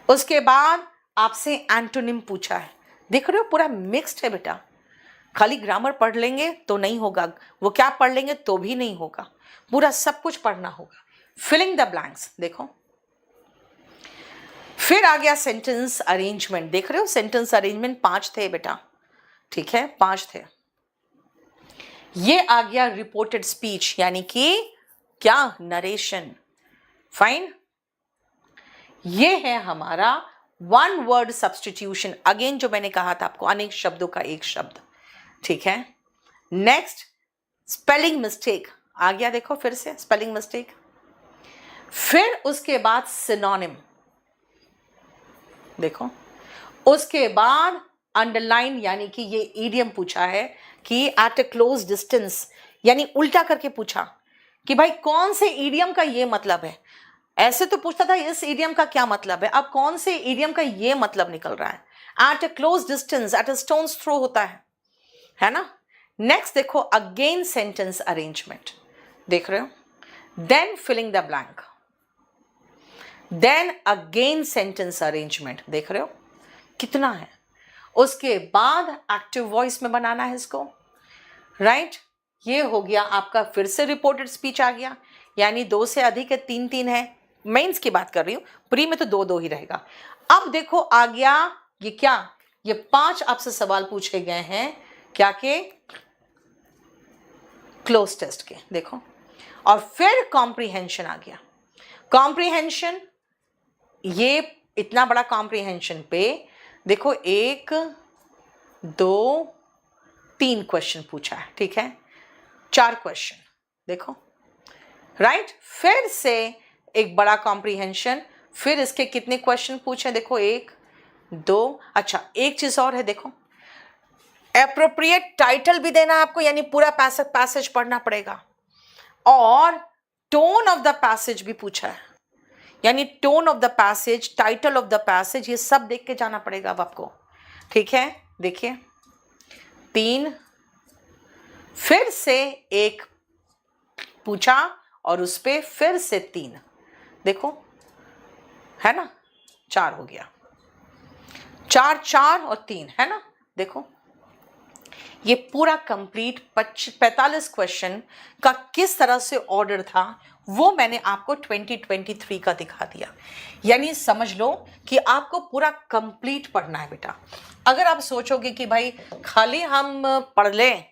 उसके बाद आपसे एंटोनिम पूछा है, देख रहे हो पूरा मिक्स्ड है बेटा। खाली ग्रामर पढ़ लेंगे तो नहीं होगा, वो क्या पढ़ लेंगे तो भी नहीं होगा, पूरा सब कुछ पढ़ना होगा। फिलिंग द ब्लैंक्स देखो। फिर आ गया सेंटेंस अरेंजमेंट, देख रहे हो सेंटेंस अरेंजमेंट 5 थे बेटा, ठीक है 5 थे। ये आ गया रिपोर्टेड स्पीच यानी कि क्या नरेशन, फाइन। ये है हमारा वन वर्ड सब्स्टिट्यूशन, अगेन जो मैंने कहा था आपको अनेक शब्दों का एक शब्द, ठीक है। नेक्स्ट स्पेलिंग मिस्टेक आ गया, देखो फिर से स्पेलिंग मिस्टेक। फिर उसके बाद सिनोनिम देखो। उसके बाद अंडरलाइन यानी कि ये ईडियम पूछा है कि एट अ क्लोज डिस्टेंस, यानी उल्टा करके पूछा कि भाई कौन से ईडियम का ये मतलब है। ऐसे तो पूछता था इस ईडियम का क्या मतलब है, अब कौन से ईडियम का ये मतलब निकल रहा है। At a close distance, at a stone's throw होता है ना। नेक्स्ट देखो अगेन सेंटेंस अरेंजमेंट, देख रहे हो। Then filling the blank, then again sentence arrangement, देख रहे हो कितना है। उसके बाद एक्टिव वॉइस में बनाना है इसको, राइट। ये हो गया आपका, फिर से रिपोर्टेड स्पीच आ गया, यानी 2 से अधिक है, 3 है। मेंस की बात कर रही हूं, प्री में तो 2 ही रहेगा। अब देखो आ गया ये क्या, ये 5 आपसे सवाल पूछे गए हैं क्या के, क्लोज टेस्ट के, देखो। और फिर कॉम्प्रीहेंशन आ गया। कॉम्प्रीहेंशन, ये इतना बड़ा कॉम्प्रीहेंशन पे देखो 1 2 3 क्वेश्चन पूछा है, ठीक है, 4 क्वेश्चन, देखो, राइट। फिर से एक बड़ा कॉम्प्रीहेंशन, फिर इसके कितने क्वेश्चन पूछे, देखो 1 2, अच्छा एक चीज और है, देखो एप्रोप्रिएट टाइटल भी देना आपको, यानी पूरा पैसेज पढ़ना पड़ेगा, और टोन ऑफ द पैसेज भी पूछा है, यानी tone of the passage, title of the passage, ये सब देख के जाना पड़ेगा अब आपको, ठीक है। देखिए 3, फिर से 1 पूछा और उस पे फिर से 3, देखो है ना, 4 हो गया, 4 4 और 3 है ना, देखो ये पूरा कंप्लीट 45 क्वेश्चन का किस तरह से ऑर्डर था वो मैंने आपको 2023 का दिखा दिया। यानी समझ लो कि आपको पूरा कंप्लीट पढ़ना है बेटा। अगर आप सोचोगे कि भाई खाली हम पढ़ लें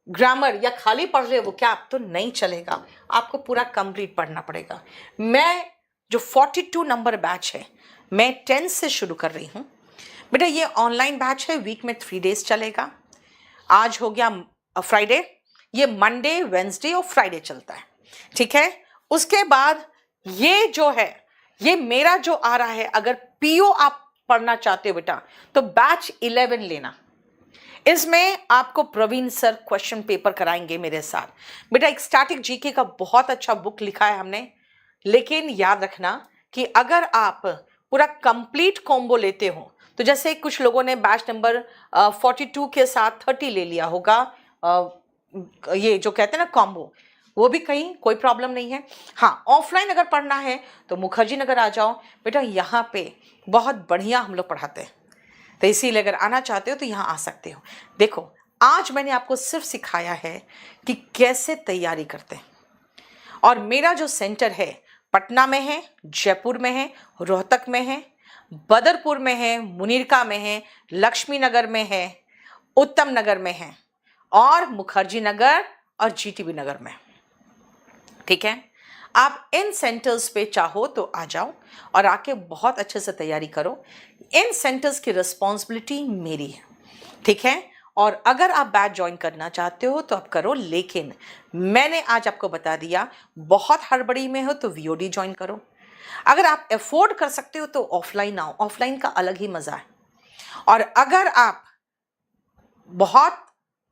ग्रामर या खाली पढ़ ले वो क्या, आप तो नहीं चलेगा, आपको पूरा कंप्लीट पढ़ना पड़ेगा। मैं जो 42 नंबर बैच है मैं 10 से शुरू कर रही हूँ बेटा। ये ऑनलाइन बैच है, वीक में 3 डेज चलेगा। आज हो गया फ्राइडे, ये मंडे वेंसडे और फ्राइडे चलता है, ठीक है। उसके बाद ये जो है ये मेरा जो आ रहा है, अगर पीओ आप पढ़ना चाहते हो बेटा तो बैच 11 लेना। इसमें आपको प्रवीण सर क्वेश्चन पेपर कराएंगे मेरे साथ बेटा। एक स्टैटिक जीके का बहुत अच्छा बुक लिखा है हमने, लेकिन याद रखना कि अगर आप पूरा कंप्लीट कॉम्बो लेते हो तो जैसे कुछ लोगों ने बैच नंबर 42 के साथ 30 ले लिया होगा, ये जो कहते हैं ना कॉम्बो, वो भी कहीं कोई प्रॉब्लम नहीं है। हाँ, ऑफलाइन अगर पढ़ना है तो मुखर्जी नगर आ जाओ बेटा, यहाँ पे बहुत बढ़िया हम लोग पढ़ाते हैं, तो इसीलिए अगर आना चाहते हो तो यहाँ आ सकते हो। देखो आज मैंने आपको सिर्फ सिखाया है कि कैसे तैयारी करते हैं, और मेरा जो सेंटर है पटना में है, जयपुर में है, रोहतक में है, बदरपुर में है, मुनीरका में है, लक्ष्मी नगर में है, उत्तम नगर में है, और मुखर्जी नगर और जीटीबी नगर में, ठीक है। आप इन सेंटर्स पे चाहो तो आ जाओ और आके बहुत अच्छे से तैयारी करो। इन सेंटर्स की रिस्पॉन्सिबिलिटी मेरी है, ठीक है। और अगर आप बैच ज्वाइन करना चाहते हो तो आप करो, लेकिन मैंने आज आपको बता दिया बहुत हड़बड़ी में हो तो वीओडी ज्वाइन करो। अगर आप अफोर्ड कर सकते हो तो ऑफलाइन आओ, ऑफलाइन का अलग ही मजा है। और अगर आप बहुत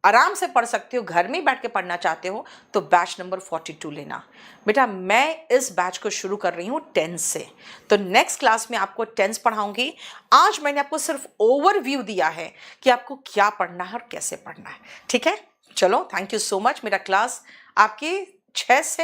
आराम से पढ़ सकते हो, घर में बैठ के पढ़ना चाहते हो तो बैच नंबर 42 लेना बेटा। मैं इस बैच को शुरू कर रही हूँ 10 से, तो नेक्स्ट क्लास में आपको 10 पढ़ाऊंगी। आज मैंने आपको सिर्फ ओवरव्यू दिया है कि आपको क्या पढ़ना है और कैसे पढ़ना है, ठीक है। चलो, थैंक यू सो मच। मेरा क्लास आपकी 6 से